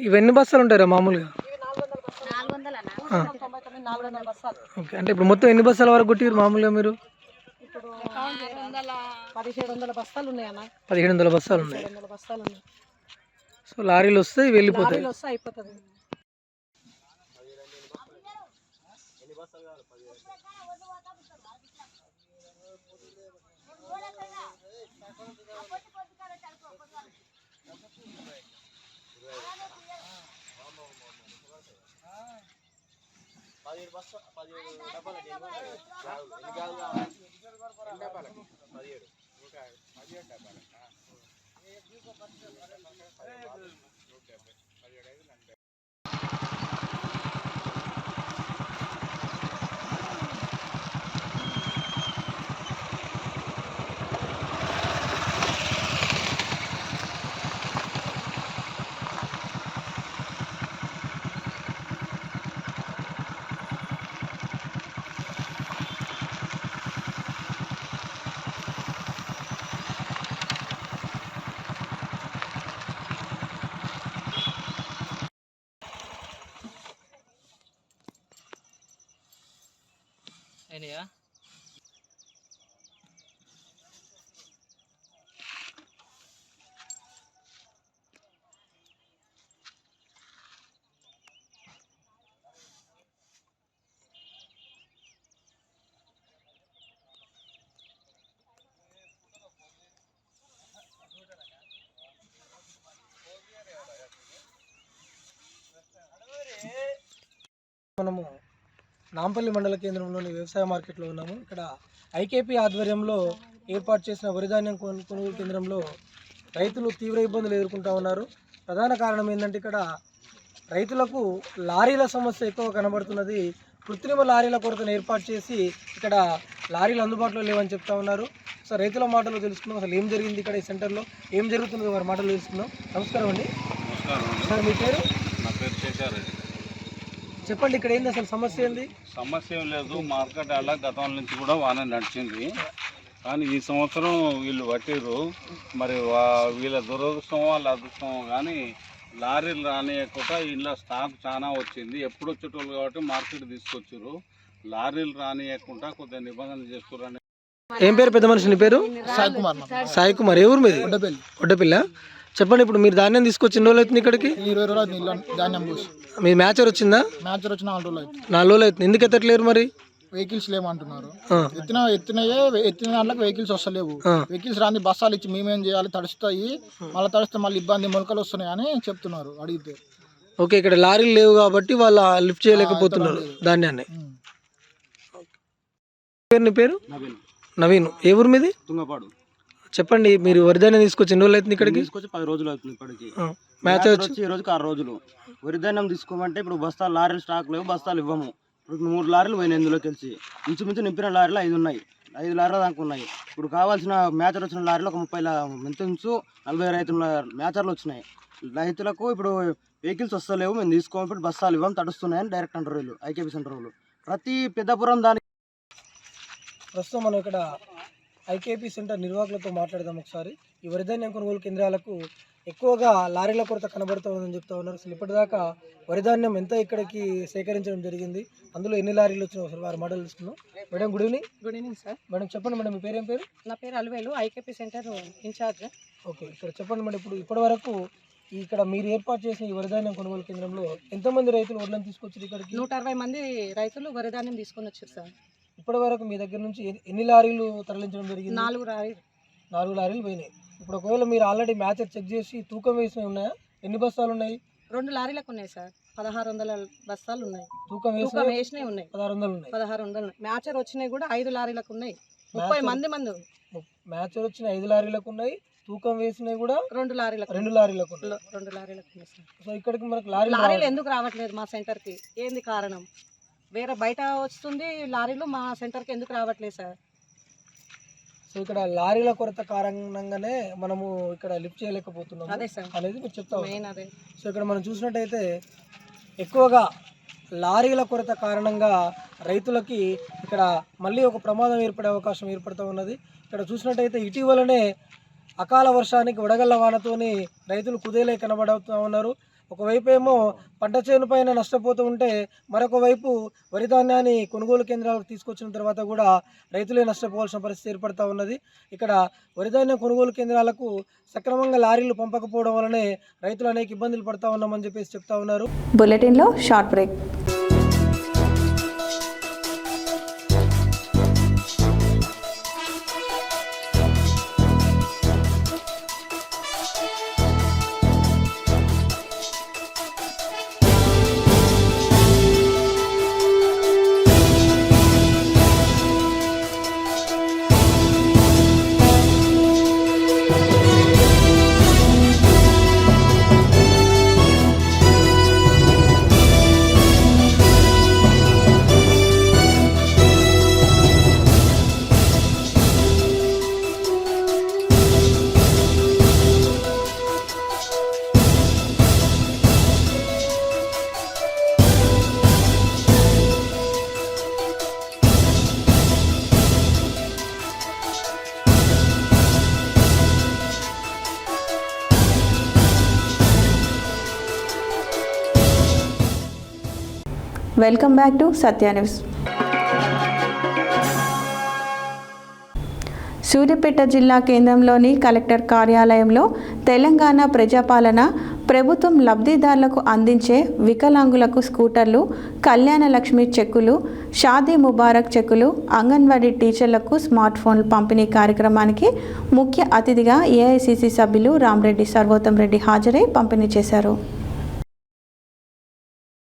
ఇవన్నీ బస్తాలు ఉంటారా మామూలుగా? ఓకే, అంటే ఇప్పుడు మొత్తం ఎన్ని బస్తాల వరకు కొట్టిరు మామూలుగా మీరు? 1700 బస్తాలు ఉన్నాయి అన్న. 1700 బస్తాలు ఉన్నాయి. సో లారీలు వస్తాయి, వెళ్ళిపోతాయి. అయిపోతుంది. అయినాయా? మనము నాంపల్లి మండల కేంద్రంలోని వ్యవసాయ మార్కెట్లో ఉన్నాము. ఇక్కడ ఐకేపీ ఆధ్వర్యంలో ఏర్పాటు చేసిన వరి ధాన్యం కొనుగోలు కేంద్రంలో రైతులు తీవ్ర ఇబ్బందులు ఎదుర్కొంటూ ఉన్నారు. ప్రధాన కారణం ఏంటంటే ఇక్కడ రైతులకు లారీల సమస్య ఎక్కువ కనబడుతున్నది. కృత్రిమ లారీల కొరతను ఏర్పాటు చేసి ఇక్కడ లారీలు అందుబాటులో లేవని చెప్తా ఉన్నారు. సో రైతుల మాటలు తెలుసుకుందాం, అసలు ఏం జరిగింది ఇక్కడ ఈ సెంటర్లో, ఏం జరుగుతుందో వారి మాటలు తెలుసుకుందాం. నమస్కారం అండి. సార్ మీ పేరు? నా పేరు శేఖర్. చెప్పండి, ఇక్కడ ఏంది అసలు సమస్య ఏంది? సమస్య ఏం లేదు. మార్కెట్ అలా గతం నుంచి కూడా వాన నడిచింది, కానీ ఈ సంవత్సరం వీళ్ళు పట్టిరు. మరి వీళ్ళ దురదృష్టం వాళ్ళ అదృష్టం, కానీ లారీలు రానియకుండా ఇంట్లో స్టాక్ చాలా వచ్చింది. ఎప్పుడు వచ్చేటోళ్ళు కాబట్టి మార్కెట్ తీసుకొచ్చారు. లారీలు రానియకుండా కొద్దిగా నిబంధనలు చేస్తున్నారని. ఏం పేరు పెద్ద మనిషి? నీ పేరు? సాయి కుమార్. సాయి కుమార్. ఏ ఊరు మీది? ఒడ్డపిల్ల. చెప్పండి, ఇప్పుడు మీరు ధాన్యం తీసుకొచ్చి ఎన్ని రోజులు అవుతుంది ఇక్కడికి? 20 రోజులు ధాన్యం పోసి. మీ మ్యాచర్ వచ్చిందా? మ్యాచర్ వచ్చి 4 రోజులు అవుతుంది. 4 రోజులు అవుతుంది. ఎందుకు ఎత్తట్లేరు మరి? వెహికల్స్ లేమంటున్నారు. ఎత్తిన దాంట్లోకి వెహికల్స్ వస్తలేవు. వెహికల్స్ రాని బస్సాలు ఇచ్చి మేమేం చేయాలి? తడుస్తాయి, మళ్ళీ తడిస్తే మళ్ళీ ఇబ్బంది, మొలకలు వస్తున్నాయి అని చెప్తున్నారు అడిగితే. ఓకే, ఇక్కడ లారీలు లేవు కాబట్టి వాళ్ళు లిఫ్ట్ చేయలేకపోతున్నారు ధాన్యాన్ని. నీ పేరు? నవీన్. ఏ ఊరు మీది? తుంగపాడు. చెప్పండి, మీరు వరిధాన్యం తీసుకొచ్చి ఎన్ని రోజులు అవుతుంది ఇక్కడికి? తీసుకొచ్చి 10 రోజులు అవుతుంది ఇప్పటికి. మ్యాచ్ వచ్చి ఈ రోజుకి 6 రోజులు. వరిధాన్యం తీసుకోమంటే ఇప్పుడు బస్తాలు లారీలు స్టాక్ లేవు, బస్తాలు ఇవ్వము. ఇప్పుడు 3 లారీలు పోయినాయి. ఇందులో కలిసి ఇంచుమించు నింపిన లారీలు 5 ఉన్నాయి. 5 లారీల దాకా ఉన్నాయి. ఇప్పుడు కావాల్సిన మ్యాచర్ వచ్చిన లారీలు ఒక 30 40 రైతుల మ్యాచర్లు వచ్చినాయి. రైతులకు ఇప్పుడు వెహికల్స్ వస్తలేవు, మేము తీసుకోము, ఇప్పుడు బస్తాలు ఇవ్వం, తడుస్తున్నాయని డైరెక్ట్ అంటారు వీళ్ళు, ఐకేపీ సెంటర్ వాళ్ళు. ప్రతి పెద్దపురం దానికి. ప్రస్తుతం మనం ఇక్కడ ఐకేపీ సెంటర్ నిర్వాహకులతో మాట్లాడదాం ఒకసారి. ఈ వరిధాన్యం కొనుగోలు కేంద్రాలకు ఎక్కువగా లారీల కొరత కనబడుతూ ఉందని చెప్తా ఉన్నారు. అసలు ఇప్పటిదాకా వరిధాన్యం ఎంత ఇక్కడికి సేకరించడం జరిగింది, అందులో ఎన్ని లారీలు వచ్చినా ఒకసారి వారి మాటలు తీసుకున్నాం. Madam, good evening. Good evening sir. Madam చెప్పండి మేడం, మీ పేరు ఏం పేరు? నా పేరు Alivelu, IKP centre incharge. Okay, ఇక్కడ చెప్పండి మేడం, ఇప్పుడు ఇప్పటి వరకు ఇక్కడ మీరు ఏర్పాటు చేసిన ఈ వరిధాన్యం కొనుగోలు కేంద్రంలో ఎంతమంది రైతులు వడ్లను తీసుకొచ్చారు ఇక్కడికి? 160 మంది రైతులు వరిధాన్యం తీసుకొని వచ్చారు సార్. ఇప్పటి వరకు మీ దగ్గర నుంచి ఎన్ని లారీలు తరలించడం జరిగింది? 4 లారీలు పోయినాయి. ఇప్పుడు ఒకవేళ మీరు ఆల్రెడీ మ్యాచర్ చెక్ చేసి తూకం వేసినవి ఉన్నాయా? ఎన్ని బస్తాలు ఉన్నాయి? 2 లారీలకు ఉన్నాయి సార్. 1600 బస్తాలు ఉన్నాయి. తూకం వేసినవి ఉన్నాయి. 1600 ఉన్నాయి. 1600. మ్యాచర్ వచ్చినాయి కూడా 5 లారీలకు ఉన్నాయి. 30 మంది మ్యాచర్ వచ్చిన 5 లారీలకు ఉన్నాయి. తూకం వేసినవి కూడా 2 లారీలకు ఉన్నాయి సార్. సో ఇక్కడికి మనకు లారీలు ఎందుకు రావట్లేదు మా సెంటర్కి? ఏంది కారణం? వేరే బయట వస్తుంది లారీలు, మా సెంటర్కి ఎందుకు రావట్లేదు సార్? సో ఇక్కడ లారీల కొరత కారణంగానే మనము ఇక్కడ లిఫ్ట్ చేయలేకపోతున్నాము అనేది మీరు చెప్తా ఉన్నారు. సో ఇక్కడ మనం చూసినట్టయితే ఎక్కువగా లారీల కొరత కారణంగా రైతులకి ఇక్కడ మళ్ళీ ఒక ప్రమాదం ఏర్పడే అవకాశం ఏర్పడుతూ ఉన్నది. ఇక్కడ చూసినట్టయితే ఇటీవలనే అకాల వర్షానికి వడగళ్ల వానతోని రైతులు కుదేలే కనబడుతూ ఉన్నారు. ఒకవైపు ఏమో పంట చేను పైన నష్టపోతూ ఉంటే, మరొక వైపు వరి ధాన్యాన్ని కొనుగోలు కేంద్రాలకు తీసుకొచ్చిన తర్వాత కూడా రైతులే నష్టపోవాల్సిన పరిస్థితి ఏర్పడుతూ ఉన్నది. ఇక్కడ వరి ధాన్యం కొనుగోలు కేంద్రాలకు సక్రమంగా లారీలు పంపకపోవడం వల్లనే రైతులు అనేక ఇబ్బందులు పడుతూ ఉన్నామని చెప్పేసి చెప్తా ఉన్నారు. బులెటిన్లో short break. Welcome back to Satya news. Suryapet జిల్లా కేంద్రంలోని కలెక్టర్ కార్యాలయంలో తెలంగాణ ప్రజాపాలన ప్రభుత్వం లబ్ధిదారులకు అందించే వికలాంగులకు స్కూటర్లు, కళ్యాణ లక్ష్మి చెక్కులు, షాదీ ముబారక్ చెక్కులు, అంగన్వాడీ టీచర్లకు స్మార్ట్ ఫోన్లు పంపిణీ కార్యక్రమానికి ముఖ్య అతిథిగా ఏఐసిసి సభ్యులు రామరెడ్డి సర్వోత్తం రెడ్డి హాజరై పంపిణీ చేశారు.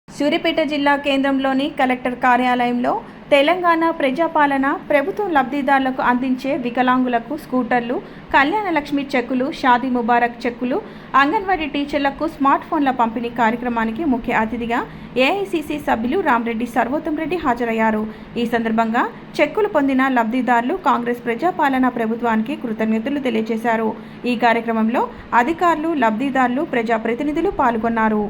సూర్యాపేట జిల్లా కేంద్రంలోని కలెక్టర్ కార్యాలయంలో తెలంగాణ ప్రజాపాలన ప్రభుత్వం లబ్ధిదారులకు అందించే వికలాంగులకు స్కూటర్లు, కళ్యాణ లక్ష్మి చెక్కులు, షాదీ ముబారక్ చెక్కులు, అంగన్వాడీ టీచర్లకు స్మార్ట్ ఫోన్ల పంపిణీ కార్యక్రమానికి ముఖ్య అతిథిగా ఏఐసిసి సభ్యులు రామరెడ్డి సర్వోత్తం రెడ్డి హాజరయ్యారు. ఈ సందర్భంగా చెక్కులు పొందిన లబ్ధిదారులు కాంగ్రెస్ ప్రజాపాలన ప్రభుత్వానికి కృతజ్ఞతలు తెలియజేశారు. ఈ కార్యక్రమంలో అధికారులు, లబ్ధిదారులు, ప్రజాప్రతినిధులు పాల్గొన్నారు.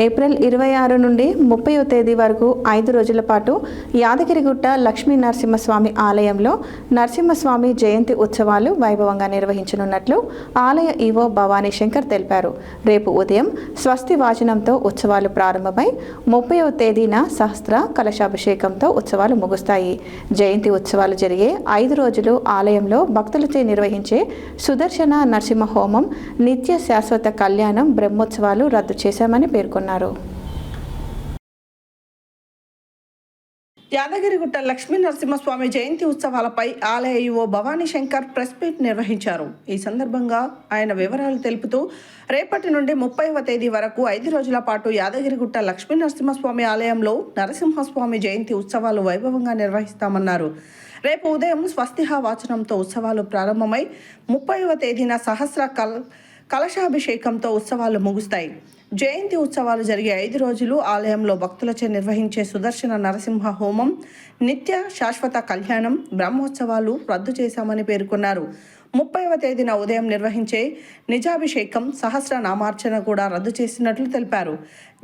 ఏప్రిల్ 26 నుండి 30వ తేదీ వరకు 5 రోజుల పాటు యాదగిరిగుట్ట లక్ష్మీ నరసింహస్వామి ఆలయంలో నరసింహస్వామి జయంతి ఉత్సవాలు వైభవంగా నిర్వహించనున్నట్లు ఆలయ ఈవో భవానీ శంకర్ తెలిపారు. రేపు ఉదయం స్వస్తి వాచనంతో ఉత్సవాలు ప్రారంభమై 30వ తేదీన సహస్ర కలశాభిషేకంతో ఉత్సవాలు ముగుస్తాయి. జయంతి ఉత్సవాలు జరిగే 5 రోజులు ఆలయంలో భక్తులచే నిర్వహించే సుదర్శన నరసింహ హోమం, నిత్య శాశ్వత కళ్యాణం, బ్రహ్మోత్సవాలు రద్దు చేశామని పేర్కొన్నారు. యాదగిరిగుట్ట లక్ష్మీ నరసింహస్వామి జయంతి ఉత్సవాలపై ఆలయ EO Bhavani Shankar press meet నిర్వహించారు. ఈ సందర్భంగా ఆయన వివరాలు తెలుపుతూ రేపటి నుండి 30వ తేదీ వరకు 5 రోజుల పాటు యాదగిరిగుట్ట లక్ష్మీ నరసింహస్వామి ఆలయంలో నరసింహస్వామి జయంతి ఉత్సవాలు వైభవంగా నిర్వహిస్తామన్నారు. రేపు ఉదయం స్వస్తిహ వాచనంతో ఉత్సవాలు ప్రారంభమై 30వ తేదీన సహస్ర కలశాభిషేకంతో ఉత్సవాలు ముగుస్తాయి. జయంతి ఉత్సవాలు జరిగే 5 రోజులు ఆలయంలో భక్తులచే నిర్వహించే సుదర్శన నరసింహ హోమం, నిత్య శాశ్వత కళ్యాణం, బ్రహ్మోత్సవాలు రద్దు చేశామని పేర్కొన్నారు. 30వ తేదీన ఉదయం నిర్వహించే నిజాభిషేకం, సహస్ర నామార్చన కూడా రద్దు చేసినట్లు తెలిపారు.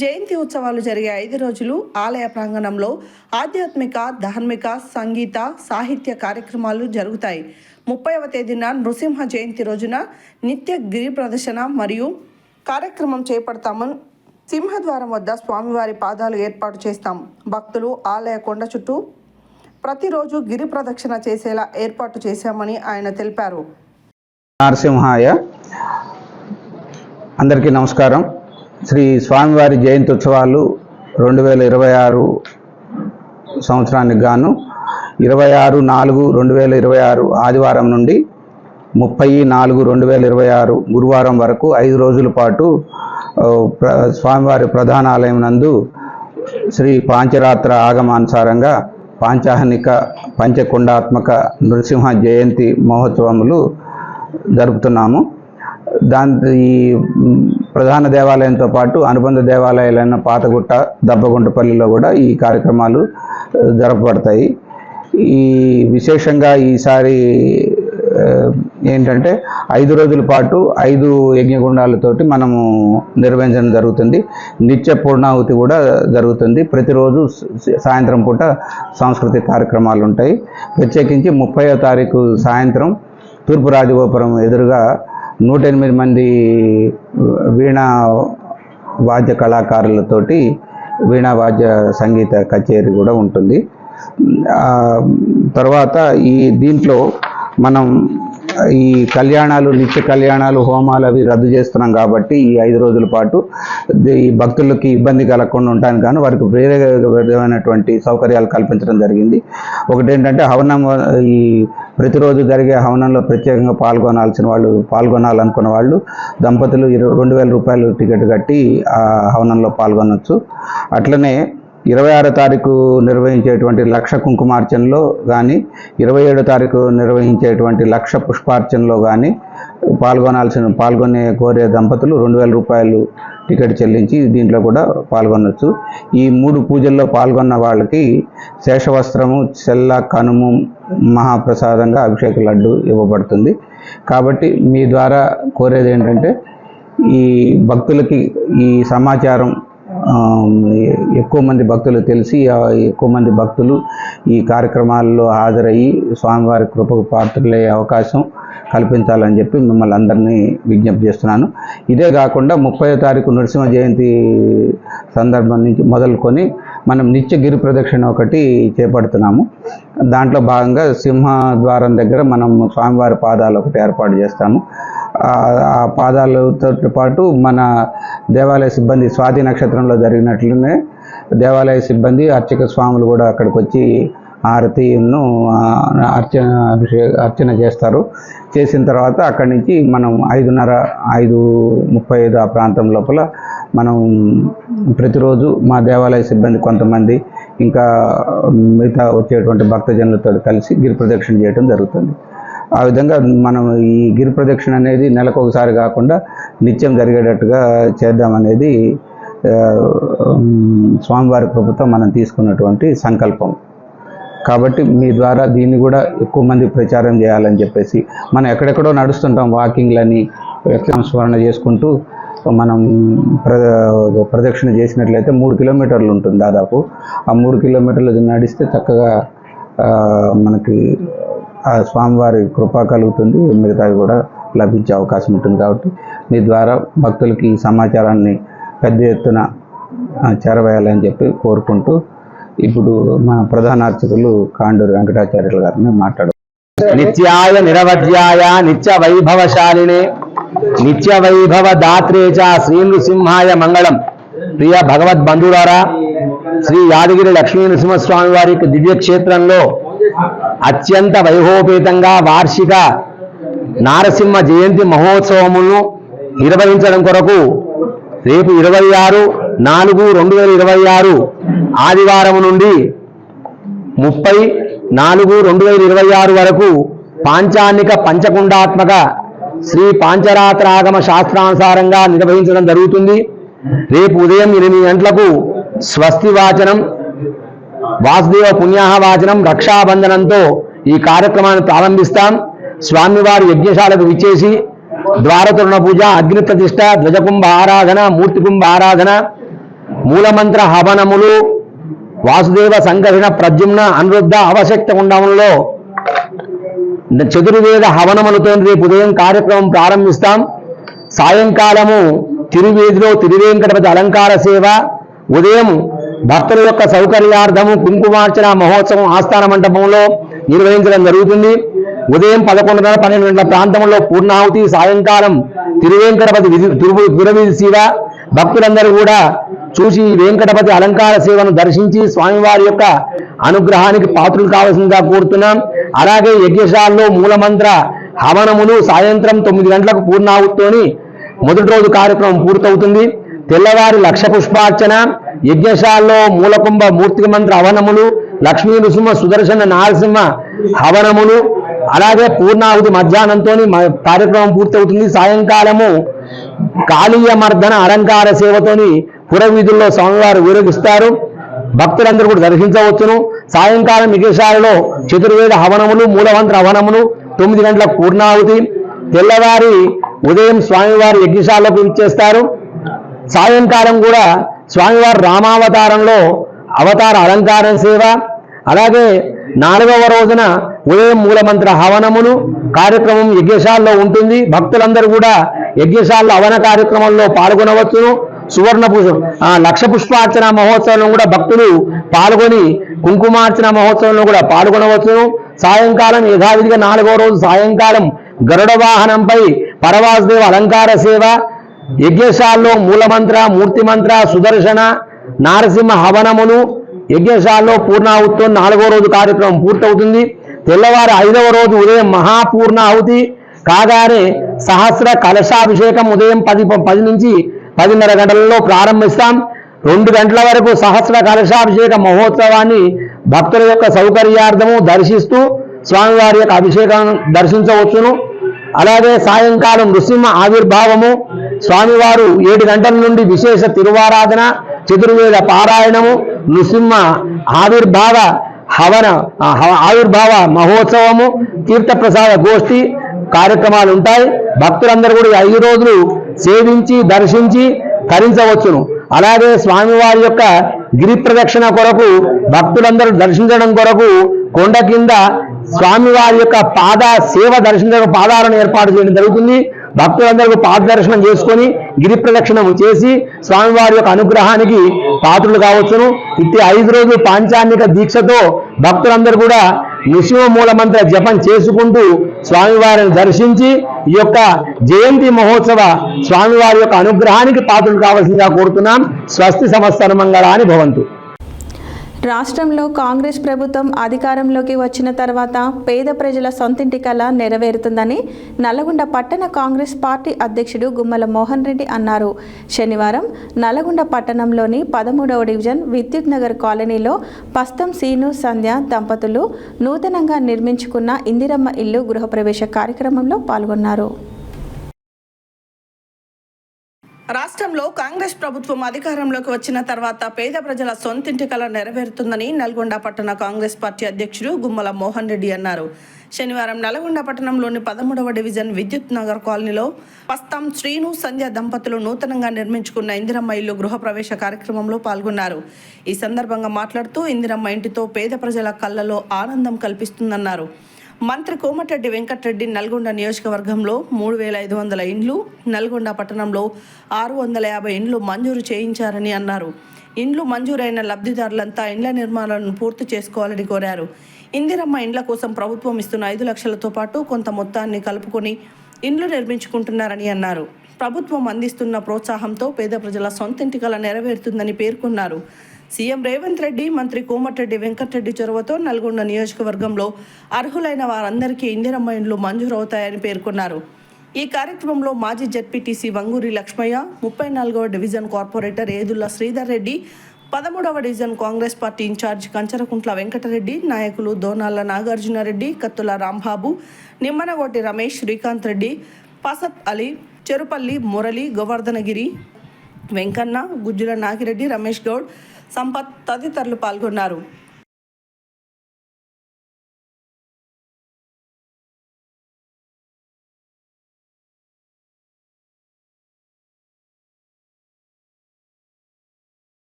జయంతి ఉత్సవాలు జరిగే 5 రోజులు ఆలయ ప్రాంగణంలో ఆధ్యాత్మిక, ధార్మిక, సంగీత, సాహిత్య కార్యక్రమాలు జరుగుతాయి. 30వ తేదీన నృసింహ జయంతి రోజున నిత్య గిరి ప్రదర్శన మరియు కార్యక్రమం చేపడతామని, సింహద్వారం వద్ద స్వామివారి పాదాలు ఏర్పాటు చేస్తాం. భక్తులు ఆలయ కొండ చుట్టూ ప్రతిరోజు గిరి ప్రదక్షిణ చేసేలా ఏర్పాటు చేశామని ఆయన తెలిపారు. నరసింహాయ అందరికీ నమస్కారం. శ్రీ స్వామివారి జయంతి ఉత్సవాలు 2026 సంవత్సరానికి గాను 26/4/2026 ఆదివారం నుండి 30/4/2026 గురువారం వరకు 5 రోజుల పాటు స్వామివారి ప్రధాన ఆలయం నందు శ్రీ పాంచరాత్ర ఆగమానుసారంగా పాంచాహనిక పంచకొండాత్మక నృసింహ జయంతి మహోత్సవములు జరుపుతున్నాము. ఈ ప్రధాన దేవాలయంతో పాటు అనుబంధ దేవాలయాలైన పాతగుట్ట, దబ్బగుంటపల్లిలో కూడా ఈ కార్యక్రమాలు జరపబడతాయి. ఈ విశేషంగా ఈసారి ఏంటంటే 5 రోజుల పాటు 5 యజ్ఞగుండాలతోటి మనము నిర్వహించడం జరుగుతుంది. నిత్య పూర్ణాహుతి కూడా జరుగుతుంది. ప్రతిరోజు సాయంత్రం పూట సాంస్కృతిక కార్యక్రమాలు ఉంటాయి. ప్రత్యేకించి 30వ తారీఖు సాయంత్రం తూర్పు రాజగోపురం ఎదురుగా 108 మంది వీణా వాద్య కళాకారులతోటి వీణా వాద్య సంగీత కచేరీ కూడా ఉంటుంది. తర్వాత దీంట్లో మనం ఈ కళ్యాణాలు, నిత్య కళ్యాణాలు, హోమాలు అవి రద్దు చేస్తున్నాం కాబట్టి ఈ 5 రోజుల పాటు ఈ భక్తులకి ఇబ్బంది కలగకుండా ఉండడానికి గాను వారికి వేరే విధమైనటువంటి సౌకర్యాలు కల్పించడం జరిగింది. ఒకటేంటంటే హవనం, ఈ ప్రతిరోజు జరిగే హవనంలో ప్రత్యేకంగా పాల్గొనాలనుకున్న వాళ్ళు దంపతులు 2,000 రూపాయలు టికెట్ కట్టి ఆ హవనంలో పాల్గొనవచ్చు. అట్లనే 26వ తారీఖు నిర్వహించేటువంటి లక్ష కుంకుమార్చనలో కానీ, 27వ తారీఖు నిర్వహించేటువంటి లక్ష పుష్పార్చనలో కానీ పాల్గొనే కోరే దంపతులు 2,000 రూపాయలు టికెట్ చెల్లించి దీంట్లో కూడా పాల్గొనవచ్చు. ఈ 3 పూజల్లో పాల్గొన్న వాళ్ళకి శేషవస్త్రము, చెల్ల, కనుము మహాప్రసాదంగా అభిషేక లడ్డు ఇవ్వబడుతుంది. కాబట్టి మీ ద్వారా కోరేది ఏంటంటే ఈ భక్తులకి ఈ సమాచారం ఎక్కువ మంది భక్తులు తెలిసి ఎక్కువ మంది భక్తులు ఈ కార్యక్రమాల్లో హాజరయ్యి స్వామివారి కృపకు పాత్రలయ్యే అవకాశం కల్పించాలని చెప్పి మిమ్మల్ని అందరినీ విజ్ఞప్తి చేస్తున్నాను. ఇదే కాకుండా 30వ తారీఖు నరసింహ జయంతి సందర్భం నుంచి మొదలుకొని మనం నిత్య గిరి ప్రదక్షిణ ఒకటి చేపడుతున్నాము. దాంట్లో భాగంగా సింహద్వారం దగ్గర మనం స్వామివారి పాదాలు ఒకటి ఏర్పాటు చేస్తాము. ఆ పాదాలతో పాటు మన దేవాలయ సిబ్బంది స్వాతి నక్షత్రంలో జరిగినట్లునే దేవాలయ సిబ్బంది, అర్చక స్వాములు కూడా అక్కడికి వచ్చి హారతిను అర్చన చేస్తారు. చేసిన తర్వాత అక్కడి నుంచి మనం 5:30, 5:35 ఆ ప్రాంతం లోపల మనం ప్రతిరోజు మా దేవాలయ సిబ్బంది కొంతమంది ఇంకా మిగతా వచ్చేటువంటి భక్తజనులతో కలిసి గిరి ప్రదక్షిణ చేయడం జరుగుతుంది. ఆ విధంగా మనం ఈ గిరి ప్రదక్షిణ అనేది నెలకు ఒకసారి కాకుండా నిత్యం జరిగేటట్టుగా చేద్దామనేది స్వామివారి కృపతో మనం తీసుకున్నటువంటి సంకల్పం. కాబట్టి మీ ద్వారా దీన్ని కూడా ఎక్కువ మంది ప్రచారం చేయాలని చెప్పేసి, మనం ఎక్కడెక్కడో నడుస్తుంటాం వాకింగ్లని, స్మరణ చేసుకుంటూ మనం ప్రదక్షిణ చేసినట్లయితే 3 కిలోమీటర్లు ఉంటుంది దాదాపు. ఆ 3 కిలోమీటర్లు నడిస్తే చక్కగా మనకి ఆ స్వామివారి కృప కలుగుతుంది, మిగతావి కూడా లభించే అవకాశం ఉంటుంది. కాబట్టి మీ ద్వారా భక్తులకి ఈ సమాచారాన్ని పెద్ద ఎత్తున చేరవేయాలని చెప్పి కోరుకుంటూ ఇప్పుడు మన ప్రధాన అర్చకులు కాండూరి వెంకటాచార్యులు గారిని మాట్లాడు. నిత్యాయ నిరవధ్యాయ నిత్య వైభవశాలినే నిత్య వైభవ దాత్రే చ శ్రీ నృసింహాయ మంగళం. ప్రియ భగవద్ బంధువులారా, శ్రీ యాదగిరి లక్ష్మీ నృసింహస్వామి వారి దివ్యక్షేత్రంలో అత్యంత వైభవపేతంగా వార్షిక నారసింహ జయంతి మహోత్సవమును నిర్వహించడం కొరకు రేపు 26/4/2026 ఆదివారం నుండి 30/4/2026 వరకు పాంచానిక పంచకుండాత్మక శ్రీ పాంచరాత్రాగమ శాస్త్రానుసారంగా నిర్వహించడం జరుగుతుంది. రేపు ఉదయం 8 గంటలకు స్వస్తి వాచనం, వాసుదేవ పుణ్యాహ వాచనం, రక్షాబంధనంతో ఈ కార్యక్రమాన్ని ప్రారంభిస్తాం. స్వామివారి యజ్ఞశాలకు విచ్చేసి ద్వారతోరణ పూజ, అగ్ని ప్రతిష్ట, ధ్వజకుంభ ఆరాధన, మూర్తికుంభ ఆరాధన, మూలమంత్ర హవనములు, వాసుదేవ సంకర్షణ, ప్రద్యుమ్న, అనిరుద్ధ, అవశక్త కుండములలో చతుర్వేద హవనములతో రేపు ఉదయం కార్యక్రమం ప్రారంభిస్తాం. సాయంకాలము తిరువేదిలో తిరువేంకటపతి అలంకార సేవ, ఉదయం భక్తుల యొక్క సౌకర్యార్థము కుంకుమార్చన మహోత్సవం ఆస్థాన మండపంలో నిర్వహించడం జరుగుతుంది. ఉదయం 11:30-12 గంటల ప్రాంతంలో పూర్ణాహుతి, సాయంకాలం తిరువేంకటపతి దురవీధి సేవ. భక్తులందరూ కూడా చూసి వెంకటపతి అలంకార సేవను దర్శించి స్వామివారి యొక్క అనుగ్రహానికి పాత్రులు కావాల్సిందిగా కోరుతున్నాం. అలాగే యజ్ఞశాలలో మూలమంత్ర హవనములు సాయంత్రం 9 గంటలకు పూర్ణాహుతితోని మొదటి రోజు కార్యక్రమం పూర్తవుతుంది. తెల్లవారి లక్ష పుష్పార్చన, యజ్ఞశాలలో మూలకుంభ మూర్తి మంత్ర హవనములు, లక్ష్మీ నృసింహ సుదర్శన నారసింహ హవనములు, అలాగే పూర్ణాహుతి మధ్యాహ్నంతో కార్యక్రమం పూర్తవుతుంది. సాయంకాలము కాళీయ మర్దన అలంకార సేవతోని పురవీధుల్లో స్వామివారు ఊరేగిస్తారు. భక్తులందరూ కూడా దర్శించవచ్చును. సాయంకాలం యజ్ఞశాలలో చతుర్వేద హవనములు, మూలమంత్ర హవనములు, 9 గంటలకు పూర్ణాహుతి. తెల్లవారి ఉదయం స్వామివారి యజ్ఞశాలకు ఇచ్చేస్తారు. సాయంకాలం కూడా స్వామివారి రామావతారంలో అవతార అలంకారం సేవ, అలాగే 4వ రోజున ఉదయం మూలమంత్ర హవనములు కార్యక్రమం యజ్ఞశాలలో ఉంటుంది. భక్తులందరూ కూడా యజ్ఞశాలలో హవన కార్యక్రమంలో పాల్గొనవచ్చును. సువర్ణ లక్ష పుష్పార్చన మహోత్సవంలో కూడా భక్తులు పాల్గొని కుంకుమార్చన మహోత్సవంలో కూడా పాల్గొనవచ్చును. సాయంకాలం యథావిధిగా 4వ రోజు సాయంకాలం గరుడ వాహనంపై పరవాసుదేవ అలంకార సేవ, యజ్ఞశాలలో మూలమంత్ర, మూర్తిమంత్ర, సుదర్శన, నారసింహ హవనములు, యజ్ఞశాలలో పూర్ణాహుతితో 4వ రోజు కార్యక్రమం పూర్తవుతుంది. తెల్లవారు 5వ రోజు ఉదయం మహాపూర్ణాహుతి కాగానే సహస్ర కలశాభిషేకం ఉదయం 10 నుంచి 10:30 గంటలలో ప్రారంభిస్తాం. 2 గంటల వరకు సహస్ర కలశాభిషేక మహోత్సవాన్ని భక్తుల యొక్క సౌకర్యార్థము దర్శిస్తూ స్వామివారి యొక్క అభిషేకం దర్శించవచ్చును. అలాగే సాయంకాలం నృసింహ ఆవిర్భావము, స్వామివారు 7 గంటల నుండి విశేష తిరువారాధన, చతుర్వేద పారాయణము, నృసింహ ఆవిర్భావ ఆవిర్భావ మహోత్సవము, తీర్థప్రసాద గోష్ఠి కార్యక్రమాలు ఉంటాయి. భక్తులందరూ కూడా 5 రోజులు సేవించి దర్శించి తరించవచ్చును. అలాగే స్వామివారి యొక్క గిరి ప్రదక్షిణ కొరకు భక్తులందరూ దర్శించడం కొరకు కొండ కింద స్వామివారి యొక్క పాద సేవ దర్శించడం పాదాలను ఏర్పాటు చేయడం జరుగుతుంది. భక్తులందరూ పాద దర్శనం చేసుకొని గిరి ప్రదక్షిణం చేసి స్వామివారి యొక్క అనుగ్రహానికి పాత్రులు కావచ్చును. ఇట్టి 5 రోజులు పాంచానిక దీక్షతో భక్తులందరూ కూడా నృసింహ మూలమంత్ర జపం చేసుకుంటూ స్వామివారిని దర్శించి ఈ యొక్క జయంతి మహోత్సవ స్వామివారి యొక్క అనుగ్రహానికి పాత్రలు కావాల్సిందిగా కోరుతున్నాం. స్వస్తి సంవత్సర మంగళాని భవంతు. రాష్ట్రంలో కాంగ్రెస్ ప్రభుత్వం అధికారంలోకి వచ్చిన తర్వాత పేద ప్రజల సొంతింటి కల నెరవేరుతుందని నల్లగొండ పట్టణ కాంగ్రెస్ పార్టీ అధ్యక్షుడు గుమ్మల మోహన్ రెడ్డి అన్నారు. శనివారం నల్లగొండ పట్టణంలోని 13వ డివిజన్ విద్యుత్ నగర్ కాలనీలో పస్తం సీను సంధ్య దంపతులు నూతనంగా నిర్మించుకున్న ఇందిరమ్మ ఇల్లు గృహప్రవేశ కార్యక్రమంలో పాల్గొన్నారు. రాష్ట్రంలో కాంగ్రెస్ ప్రభుత్వం అధికారంలోకి వచ్చిన తర్వాత పేద ప్రజల సొంతింటి కల నెరవేరుతుందని నల్గొండ పట్టణ కాంగ్రెస్ పార్టీ అధ్యక్షుడు గుమ్మల మోహన్ రెడ్డి అన్నారు. శనివారం నల్గొండ పట్టణంలోని 13వ డివిజన్ విద్యుత్ నగర్ కాలనీలో పస్తాం శ్రీను సంధ్య దంపతులు నూతనంగా నిర్మించుకున్న ఇందిరమ్మ ఇల్లు గృహప్రవేశ కార్యక్రమంలో పాల్గొన్నారు. ఈ సందర్భంగా మాట్లాడుతూ ఇందిరమ్మ ఇంటితో పేద ప్రజల కళ్ళలో ఆనందం కల్పిస్తుందన్నారు. మంత్రి కోమటిరెడ్డి వెంకటరెడ్డి నల్గొండ నియోజకవర్గంలో 3,500 ఇండ్లు, నల్గొండ పట్టణంలో 650 ఇండ్లు మంజూరు చేయించారని అన్నారు. ఇండ్లు మంజూరైన లబ్ధిదారులంతా ఇండ్ల నిర్మాణాలను పూర్తి చేసుకోవాలని కోరారు. ఇందిరమ్మ ఇండ్ల కోసం ప్రభుత్వం ఇస్తున్న 5 లక్షలతో పాటు కొంత మొత్తాన్ని కలుపుకొని ఇండ్లు నిర్మించుకుంటున్నారని అన్నారు. ప్రభుత్వం అందిస్తున్న ప్రోత్సాహంతో పేద ప్రజల సొంతింటి కల నెరవేరుతుందని పేర్కొన్నారు. సీఎం రేవంత్ రెడ్డి, మంత్రి కోమటిరెడ్డి వెంకటరెడ్డి చొరవతో నల్గొండ నియోజకవర్గంలో అర్హులైన వారందరికీ ఇందిరమ్మ ఇండ్లు మంజూరవుతాయని పేర్కొన్నారు. ఈ కార్యక్రమంలో మాజీ జెడ్పీటీసీ వంగూరి లక్ష్మయ్య, 34వ డివిజన్ కార్పొరేటర్ ఏదుల్లా శ్రీధర్ రెడ్డి, 13వ division Congress party incharge Kancharakuntla Venkatareddy, నాయకులు దోనాల నాగార్జునరెడ్డి, కత్తుల రాంబాబు, నిమ్మనగోటి రమేష్, శ్రీకాంత్ రెడ్డి, పసత్ అలీ, చెరుపల్లి మురళి, గోవర్ధనగిరి, వెంకన్న, గుజ్జుల నాగిరెడ్డి, రమేష్ గౌడ్, సంపత్ తదితరులు పాల్గొన్నారు.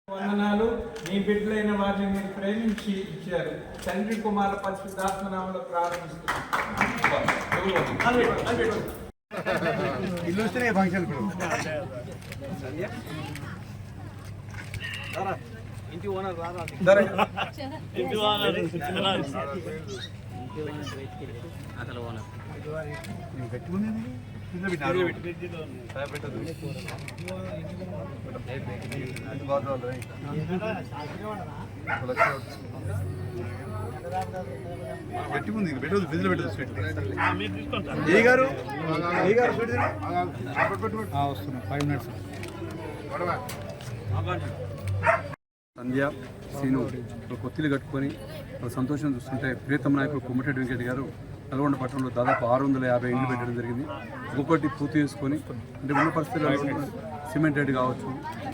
వందనాలు. మీ బిడ్డలైన వారిని మీరు ప్రేమించి ఇచ్చారు. తండ్రి కుమార పరిశుద్ధాత్మనామములో ప్రారంభిస్తున్నాం. ఇంటి ఓనర్ సంధ్య సీను కొత్తిలు కట్టుకొని సంతోషం చూస్తుంటే ప్రియతమ నాయకుడు కోమటిరెడ్డి వెంకటరెడ్డి గారు నల్గొండ పట్టణంలో దాదాపు 650 ఇండ్లు పెట్టడం జరిగింది. ఒక్కొక్కటి పూర్తి చేసుకొని అంటే ఉన్న పరిస్థితుల్లో సిమెంట్ రేటు కావచ్చు,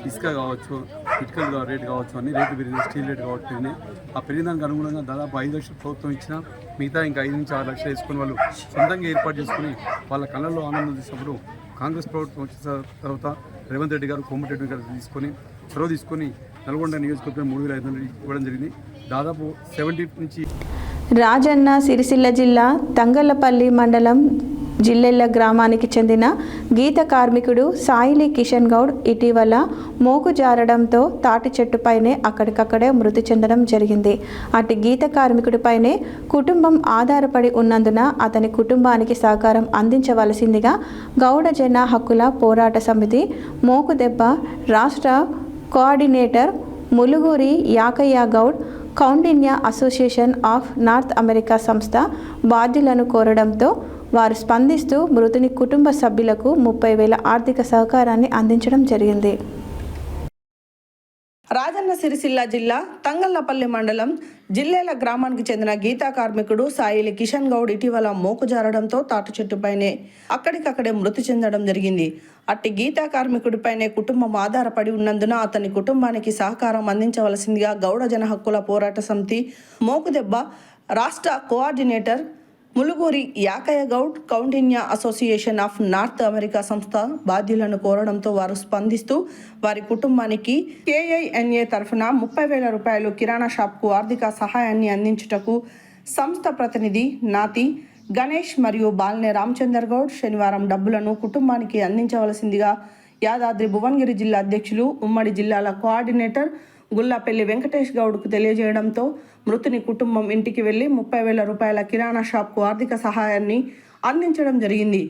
ఇసుక కావచ్చు, ఇటుకలు రేటు కావచ్చు, అన్ని రేట్లు పెరిగినాయి. స్టీల్ రేటు కావచ్చు పెరిగినాయి. ఆ పెరిగినానికి అనుగుణంగా దాదాపు 5 లక్షలు ప్రభుత్వం ఇచ్చినా మిగతా ఇంకా 5 నుంచి 6 లక్షలు వేసుకొని వాళ్ళు సొంతంగా ఏర్పాటు చేసుకుని వాళ్ళ కళ్ళల్లో ఆనందం తీసినప్పుడు కాంగ్రెస్ ప్రభుత్వం వచ్చిన తర్వాత రేవంత్ రెడ్డి గారు కోమటిరెడ్డి గారు చొరవ తీసుకొని నల్గొండ నియోజకవర్గం 3,500 ఇవ్వడం జరిగింది. దాదాపు 70 నుంచి రాజన్న సిరిసిల్ల జిల్లా తంగళ్లపల్లి మండలం జిల్లెళ్ల గ్రామానికి చెందిన గీత కార్మికుడు సాయిలి కిషన్ గౌడ్ ఇటీవల మోకు జారడంతో తాటి చెట్టుపైనే అక్కడికక్కడే మృతి చెందడం జరిగింది. అటు గీత కార్మికుడిపైనే కుటుంబం ఆధారపడి ఉన్నందున అతని కుటుంబానికి సహకారం అందించవలసిందిగా గౌడ జన హక్కుల పోరాట సమితి మోకుదెబ్బ రాష్ట్ర coordinator Muluguri Yakaiah Goud, Kaundinya association of North America సంస్థ బాధ్యులను కోరడంతో వారు స్పందిస్తూ మృతుని కుటుంబ సభ్యులకు 30,000 ఆర్థిక సహకారాన్ని అందించడం జరిగింది. రాజన్న సిరిసిల్ల జిల్లా తంగళ్లపల్లి మండలం జిల్లెల గ్రామానికి చెందిన గీతా కార్మికుడు సాయిలి కిషన్ గౌడ్ ఇటీవల మోకు జారడంతో తాటి చెట్టుపైనే అక్కడికక్కడే మృతి చెందడం జరిగింది. అట్టి గీతా కార్మికుడిపైనే కుటుంబం ఆధారపడి ఉన్నందున అతని కుటుంబానికి సహకారం అందించవలసిందిగా గౌడ జన హక్కుల పోరాట సమితి మోకుదెబ్బ రాష్ట్ర coordinator Muluguri Yakaiah Goud, Kaundinya association of North America సంస్థ బాధ్యులను కోరడంతో వారు స్పందిస్తూ వారి కుటుంబానికి KINA తరఫున 30,000 రూపాయలు కిరాణా షాప్కు ఆర్థిక సహాయాన్ని అందించుటకు సంస్థ ప్రతినిధి నాతి గణేష్ మరియు బాల్నే రామచందర్ గౌడ్ శనివారం డబ్బులను కుటుంబానికి అందించవలసిందిగా యాదాద్రి భువనగిరి జిల్లా అధ్యక్షులు, ఉమ్మడి జిల్లాల కోఆర్డినేటర్ గుల్లాపల్లి వెంకటేష్ గౌడ్కు తెలియజేయడంతో మృతుని కుటుంబం ఇంటికి వెళ్లి 30,000 రూపాయల కిరాణా షాప్కు ఆర్థిక సహాయాన్ని అందించడం జరిగింది.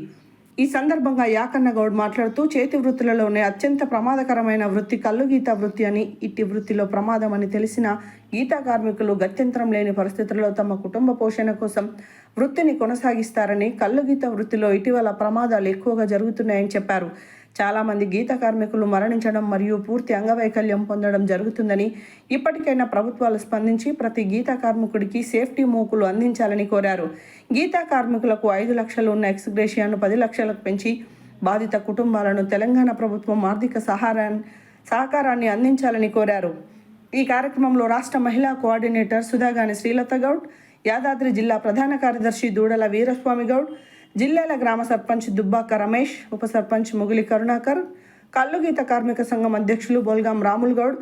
ఈ సందర్భంగా యాకన్న గౌడ్ మాట్లాడుతూ చేతి వృత్తులలోనే అత్యంత ప్రమాదకరమైన వృత్తి కల్లుగీత వృత్తి అని, ఇట్టి వృత్తిలో ప్రమాదం అని తెలిసిన గీతా కార్మికులు గత్యంతరం లేని పరిస్థితుల్లో తమ కుటుంబ పోషణ కోసం వృత్తిని కొనసాగిస్తారని, కల్లుగీత వృత్తిలో ఇటీవల ప్రమాదాలు ఎక్కువగా జరుగుతున్నాయని చెప్పారు. చాలామంది గీత కార్మికులు మరణించడం మరియు పూర్తి అంగవైకల్యం పొందడం జరుగుతుందని, ఇప్పటికైనా ప్రభుత్వాలు స్పందించి ప్రతి గీత కార్మికుడికి సేఫ్టీ మోకులు అందించాలని కోరారు. గీతా కార్మికులకు 5 లక్షలు ఉన్న ఎక్స్గ్రేషియాను 10 లక్షలకు పెంచి బాధిత కుటుంబాలను తెలంగాణ ప్రభుత్వం ఆర్థిక సహకారాన్ని అందించాలని కోరారు. ఈ కార్యక్రమంలో రాష్ట్ర మహిళా కోఆర్డినేటర్ సుధాగాని శ్రీలత గౌడ్, యాదాద్రి జిల్లా ప్రధాన కార్యదర్శి దూడల వీరస్వామి గౌడ్, జిల్లాల గ్రామ సర్పంచ్ దుబ్బాక రమేష్, ఉప సర్పంచ్ ముగిలి కరుణాకర్, కల్లుగీత కార్మిక సంఘం అధ్యక్షులు బొల్గాం రాముల్ గౌడ్,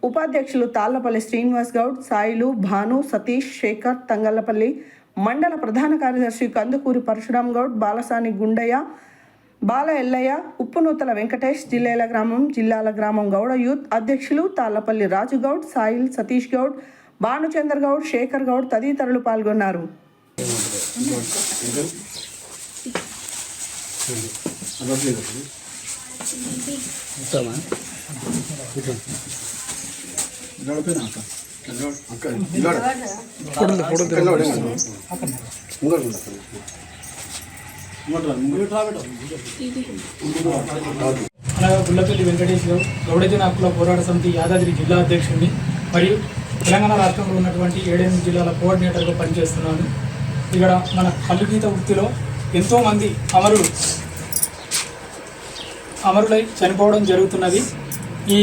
ఉపాధ్యక్షులు తాళ్లపల్లి శ్రీనివాస్ గౌడ్, సాయిలు, భాను, సతీష్, శేఖర్, తంగళ్లపల్లి, మండల ప్రధాన కార్యదర్శి కందుకూరి పరశురాం గౌడ్, బాలసాని గుండయ్య, బాల ఎల్లయ్య, ఉప్పునూతల వెంకటేష్, జిల్లాల గ్రామం గౌడ యూత్ అధ్యక్షులు తాళ్లపల్లి రాజు గౌడ్, సాయిల్, సతీష్ గౌడ్, భానుచందర్ గౌడ్, శేఖర్ గౌడ్ తదితరులు పాల్గొన్నారు. గుల్లపల్లి వెంకటేష్ గౌడ్, గౌడజన హక్కుల పోరాట సమితి యాదాద్రి జిల్లా అధ్యక్షుడిని మరియు తెలంగాణ రాష్ట్రంలో ఉన్నటువంటి 7 జిల్లాల కోఆర్డినేటర్గా పనిచేస్తున్నాను. ఇక్కడ మన కల్లుగీత వృత్తిలో ఎంతోమంది అమరులై చనిపోవడం జరుగుతున్నది. ఈ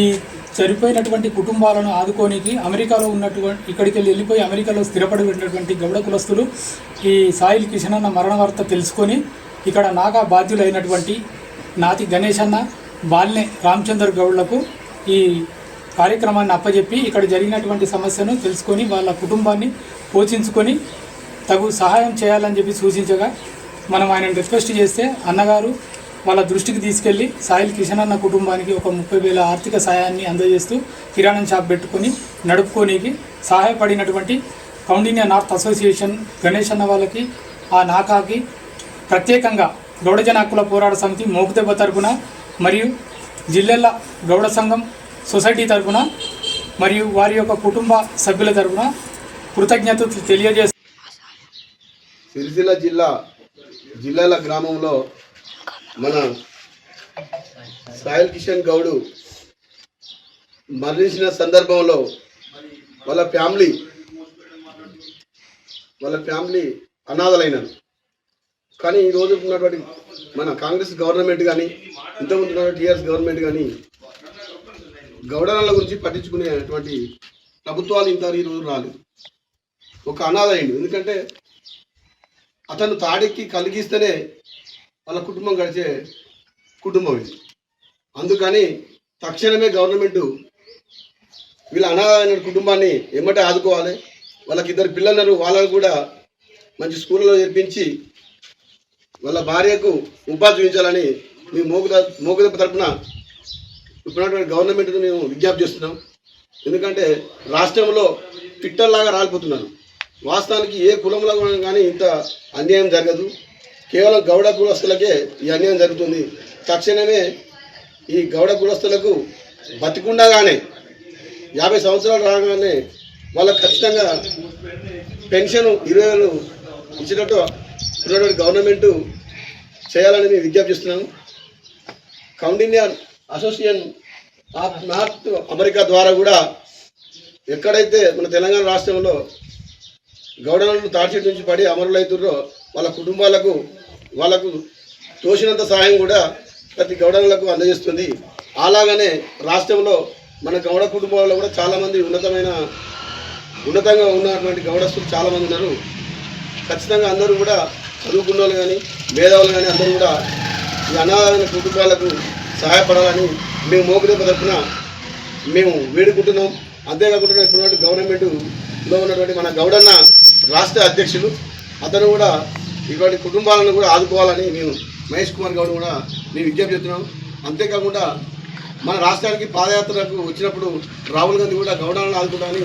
చనిపోయినటువంటి కుటుంబాలను ఆదుకోనికి అమెరికాలో ఉన్నటువంటి ఇక్కడికి వెళ్ళిపోయి అమెరికాలో స్థిరపడి ఉన్నటువంటి గౌడ కులస్తులు ఈ సాయిల్ కిషన్ అన్న మరణ వార్త తెలుసుకొని ఇక్కడ నాగా బాధ్యులైనటువంటి నాతి గణేష్ అన్న, బాల్నే రామచందర్ గౌడ్లకు ఈ కార్యక్రమాన్ని అప్పచెప్పి ఇక్కడ జరిగినటువంటి సమస్యను తెలుసుకొని వాళ్ళ కుటుంబాన్ని పోషించుకొని తగు సహాయం చేయాలని చెప్పి సూచించగా మనం ఆయనను రిక్వెస్ట్ చేస్తే అన్నగారు వాళ్ళ దృష్టికి తీసుకెళ్లి సాయిల్ కిషన్ అన్న కుటుంబానికి ఒక 30,000 ఆర్థిక సహాయాన్ని అందజేస్తూ కిరాణం షాప్ పెట్టుకొని నడుపుకోనికి సహాయపడినటువంటి కౌండిన్యా నార్త్ అసోసియేషన్ గణేష్ అన్న వాళ్ళకి, ఆ నాకాకి ప్రత్యేకంగా గౌడజన హక్కుల పోరాట సమితి మోకుదెబ్బ తరపున మరియు జిల్లాల గౌడ సంఘం సొసైటీ తరపున మరియు వారి యొక్క కుటుంబ సభ్యుల తరపున కృతజ్ఞతలు తెలియజేస్తారు. సిరిసిల్ల జిల్లాల గ్రామంలో మన సాయిల్ కిషన్ గౌడు మరణించిన సందర్భంలో వాళ్ళ ఫ్యామిలీ అనాథలైనారు. కానీ ఈరోజు ఉన్నటువంటి మన కాంగ్రెస్ గవర్నమెంట్ కానీ ఇంతకుముందు ఉన్నటువంటి టీఆర్ఎస్ గవర్నమెంట్ కానీ గౌడనాల గురించి పట్టించుకునేటువంటి ప్రభుత్వాలు ఇంతవరకు ఈరోజు రాలేదు. ఒక అనాథ అయింది. ఎందుకంటే అతను తాడికి కలిగిస్తేనే వాళ్ళ కుటుంబం గడిచే కుటుంబం ఇది. అందుకని తక్షణమే గవర్నమెంట్ వీళ్ళ అనాథమైన కుటుంబాన్ని ఎమ్మటే ఆదుకోవాలి. వాళ్ళకి 2 పిల్లలు, వాళ్ళకు కూడా మంచి స్కూళ్ళలో చేర్పించి వాళ్ళ భార్యకు ఉపాధి చూపించాలని మేము మోకుదెబ్బ తరపున ఇప్పుడున్నటువంటి గవర్నమెంట్ను మేము విజ్ఞప్తి చేస్తున్నాం. ఎందుకంటే రాష్ట్రంలో పిట్టల్లాగా రాలిపోతున్నారు. వాస్తవానికి ఏ కులంలో కానీ ఇంత అన్యాయం జరగదు. కేవలం గౌడ కులస్తులకే ఈ అన్యాయం జరుగుతుంది. తక్షణమే ఈ గౌడ కులస్తులకు బతికుండగానే 50 సంవత్సరాలు రాగానే వాళ్ళకు ఖచ్చితంగా పెన్షన్ 20,000 ఇచ్చినట్టు ఉన్నటువంటి గవర్నమెంటు చేయాలని మేము విజ్ఞప్తి చేస్తున్నాము. Kaundinya association of North America ద్వారా కూడా ఎక్కడైతే మన తెలంగాణ రాష్ట్రంలో గౌడలను తాడ్చేటి నుంచి పడి అమరులైతుర్రో వాళ్ళ కుటుంబాలకు వాళ్ళకు తోచినంత సహాయం కూడా ప్రతి గౌడలకు అందజేస్తుంది. అలాగనే రాష్ట్రంలో మన గౌడ కుటుంబాల్లో కూడా చాలామంది ఉన్నతంగా ఉన్నటువంటి గౌడస్తులు చాలామంది ఉన్నారు. ఖచ్చితంగా అందరూ కూడా చదువుకున్న వాళ్ళు కానీ మేధావులు కానీ అందరూ కూడా ఈ అనాథమైన కుటుంబాలకు సహాయపడాలని మేము మోకుదెబ్బ తరపున మేము వేడుకుంటున్నాం. అంతేకాకుండా ఇప్పుడు గవర్నమెంట్లో ఉన్నటువంటి మన గౌడన్న రాష్ట్ర అధ్యక్షులు అతను కూడా ఇటువంటి కుటుంబాలను కూడా ఆదుకోవాలని మేము మహేష్ కుమార్ గౌడ్ కూడా మేము విజ్ఞప్తి చేస్తున్నాం. అంతేకాకుండా మన రాష్ట్రానికి పాదయాత్రకు వచ్చినప్పుడు రాహుల్ గాంధీ కూడా గౌడాలను ఆదుకుంటామని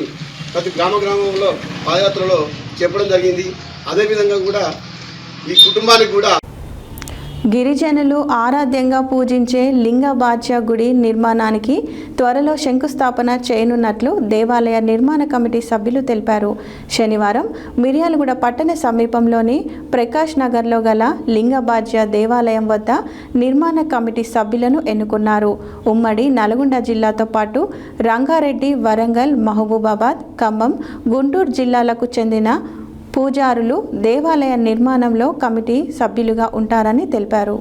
ప్రతి గ్రామంలో పాదయాత్రలో చెప్పడం జరిగింది. అదేవిధంగా కూడా ఈ కుటుంబానికి కూడా గిరిజనులు ఆరాధ్యంగా పూజించే లింగబాజ్య గుడి నిర్మాణానికి త్వరలో శంకుస్థాపన చేయనున్నట్లు దేవాలయ నిర్మాణ కమిటీ సభ్యులు తెలిపారు. శనివారం మిర్యాలగూడ పట్టణ సమీపంలోని ప్రకాష్ నగర్లో గల లింగబాజ్య దేవాలయం వద్ద నిర్మాణ కమిటీ సభ్యులను ఎన్నుకున్నారు. ఉమ్మడి నల్గొండ జిల్లాతో పాటు రంగారెడ్డి, వరంగల్, మహబూబాబాద్, ఖమ్మం, గుంటూరు జిల్లాలకు చెందిన పూజారులు దేవాలయ నిర్మాణంలో కమిటీ సభ్యులుగా ఉంటారని తెలిపారు.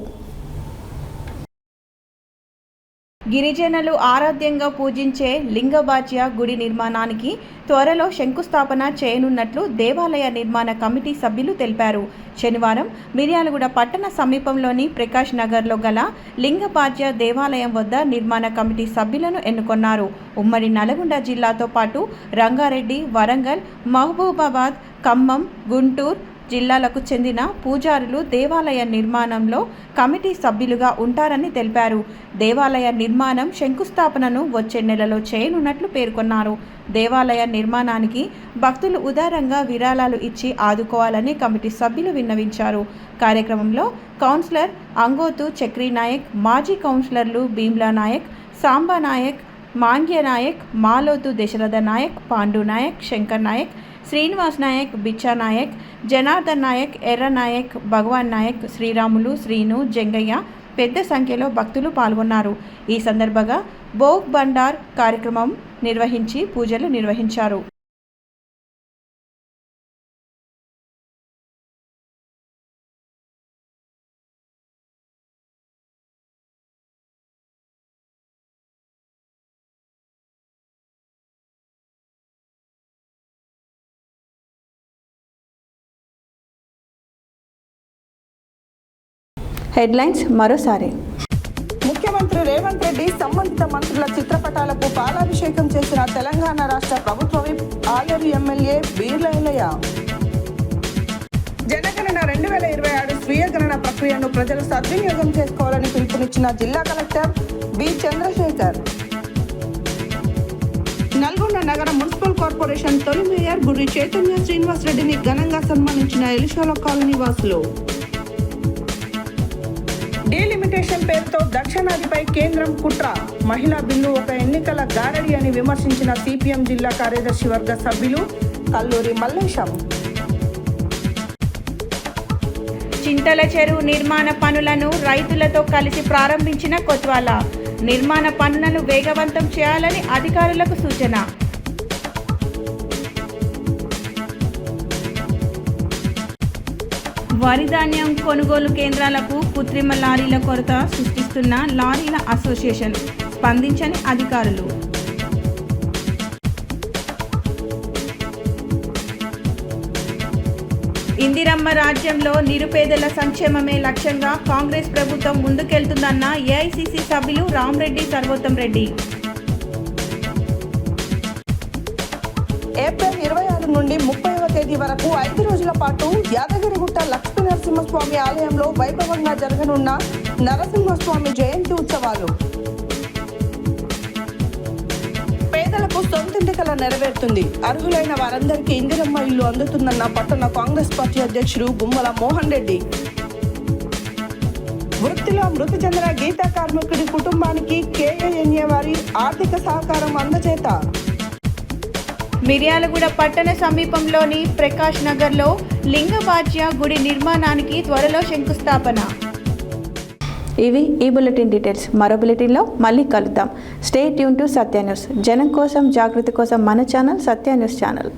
గిరిజనులు ఆరాధ్యంగా పూజించే లింగబాజ్య గుడి నిర్మాణానికి త్వరలో శంకుస్థాపన చేయనున్నట్లు దేవాలయ నిర్మాణ కమిటీ సభ్యులు తెలిపారు. శనివారం మిర్యాలగూడ పట్టణ సమీపంలోని ప్రకాష్ నగర్లో గల లింగబాజ్య దేవాలయం వద్ద నిర్మాణ కమిటీ సభ్యులను ఎన్నుకున్నారు. ఉమ్మడి నల్గొండ జిల్లాతో పాటు రంగారెడ్డి, వరంగల్, మహబూబాబాద్, ఖమ్మం, గుంటూరు జిల్లాలకు చెందిన పూజారులు దేవాలయ నిర్మాణంలో కమిటీ సభ్యులుగా ఉంటారని తెలిపారు. దేవాలయ నిర్మాణం శంకుస్థాపనను వచ్చే నెలలో చేయనున్నట్లు పేర్కొన్నారు. దేవాలయ నిర్మాణానికి భక్తులు ఉదారంగా విరాళాలు ఇచ్చి ఆదుకోవాలని కమిటీ సభ్యులు విన్నవించారు. కార్యక్రమంలో కౌన్సిలర్ అంగోతు చక్రీ నాయక్, మాజీ కౌన్సిలర్లు భీమ్లా నాయక్, సాంబా నాయక్, మాంగ్య నాయక్, మాలోతు దశరథ నాయక్, పాండు నాయక్, శంకర్ నాయక్, శ్రీనివాస్ నాయక్, బిచ్చా నాయక్, జనార్దన్ నాయక్, ఎర్ర నాయక్, భగవాన్ నాయక్, శ్రీరాములు, శ్రీను, జంగయ్య పెద్ద సంఖ్యలో భక్తులు పాల్గొన్నారు. ఈ సందర్భంగా భోగ్ బండార్ కార్యక్రమం నిర్వహించి పూజలు నిర్వహించారు. హెడ్లైన్స్ మరోసారి. ముఖ్యమంత్రి రేవంత్ రెడ్డి సంబంధిత మంత్రుల చిత్రపటాలకు పాలాభిషేకం చేసిన తెలంగాణ రాష్ట్ర ప్రభుత్వ విప్ ఆలేరు ఎమ్మెల్యే బీర్లయ్య. జనగణన 2026 స్వీయ గణన ప్రక్రియను ప్రజలు సద్వినియోగం చేసుకోవాలని పిలుపునిచ్చిన జిల్లా కలెక్టర్ బి చంద్రశేఖర్. నల్గొండ నగర మున్సిపల్ కార్పొరేషన్ తొలి మేయర్ గురి చైతన్య శ్రీనివాస్ రెడ్డిని ఘనంగా సన్మానించిన ఎలిషోల కాలనీ వాసులు. డీలిమిటేషన్ పేరుతో దక్షిణాదిపై కేంద్రం కుట్ర, మహిళా బిల్లు ఒక ఎన్నికల గారడి అని విమర్శించిన సిపిఎం జిల్లా కార్యదర్శి వర్గ సభ్యులు కల్లూరి మల్లేశం. చింతల చెరువు నిర్మాణ పనులను రైతులతో కలిసి ప్రారంభించిన కొత్వాల. నిర్మాణ పనులను వేగవంతం చేయాలని అధికారులకు సూచన. వరి ధాన్యం కొనుగోలు కేంద్రాలకు కృత్రిమ లారీల కొరత సృష్టిస్తున్న లారీల అసోసియేషన్, స్పందించని అధికారులు. ఇందిరమ్మ రాజ్యంలో నిరుపేదల సంక్షేమమే లక్ష్యంగా కాంగ్రెస్ ప్రభుత్వం ముందుకెళ్తుందన్న ఏఐసిసి సభ్యులు రామరెడ్డి, సర్వోత్తం రెడ్డి. ఏప్రిల్ 26 నుండి 30వ తేదీ వరకు 5 రోజుల పాటు యాదగిరిగుట్ట లక్ష్మీ నరసింహస్వామి ఆలయంలో వైభవంగా జరగనున్న నరసింహస్వామి జయంతి ఉత్సవాలు. పేదలకు సొంతింటి కల నెరవేరుతుంది. అర్హులైన వారందరికీ ఇందిరమ్మ ఇల్లు అందుతుందన్న పట్టణ కాంగ్రెస్ పార్టీ అధ్యక్షుడు గుమ్మల మోహన్ రెడ్డి. వృత్తిలో మృతి చెందిన గీతా కార్మికుడి కుటుంబానికి కేఏఎన్ఏ వారి ఆర్థిక సహకారం అందజేత. మిర్యాలగూడ పట్టణ సమీపంలోని ప్రకాష్ నగర్లో లింగబాజ్య గుడి నిర్మాణానికి త్వరలో శంకుస్థాపన. ఇవి ఈ బులెటిన్ డీటెయిల్స్. మరో బులెటిన్లో మళ్ళీ కలుద్దాం. Stay tune to Satya news. జనం కోసం, జాగృతి కోసం మన ఛానల్ సత్య న్యూస్ ఛానల్.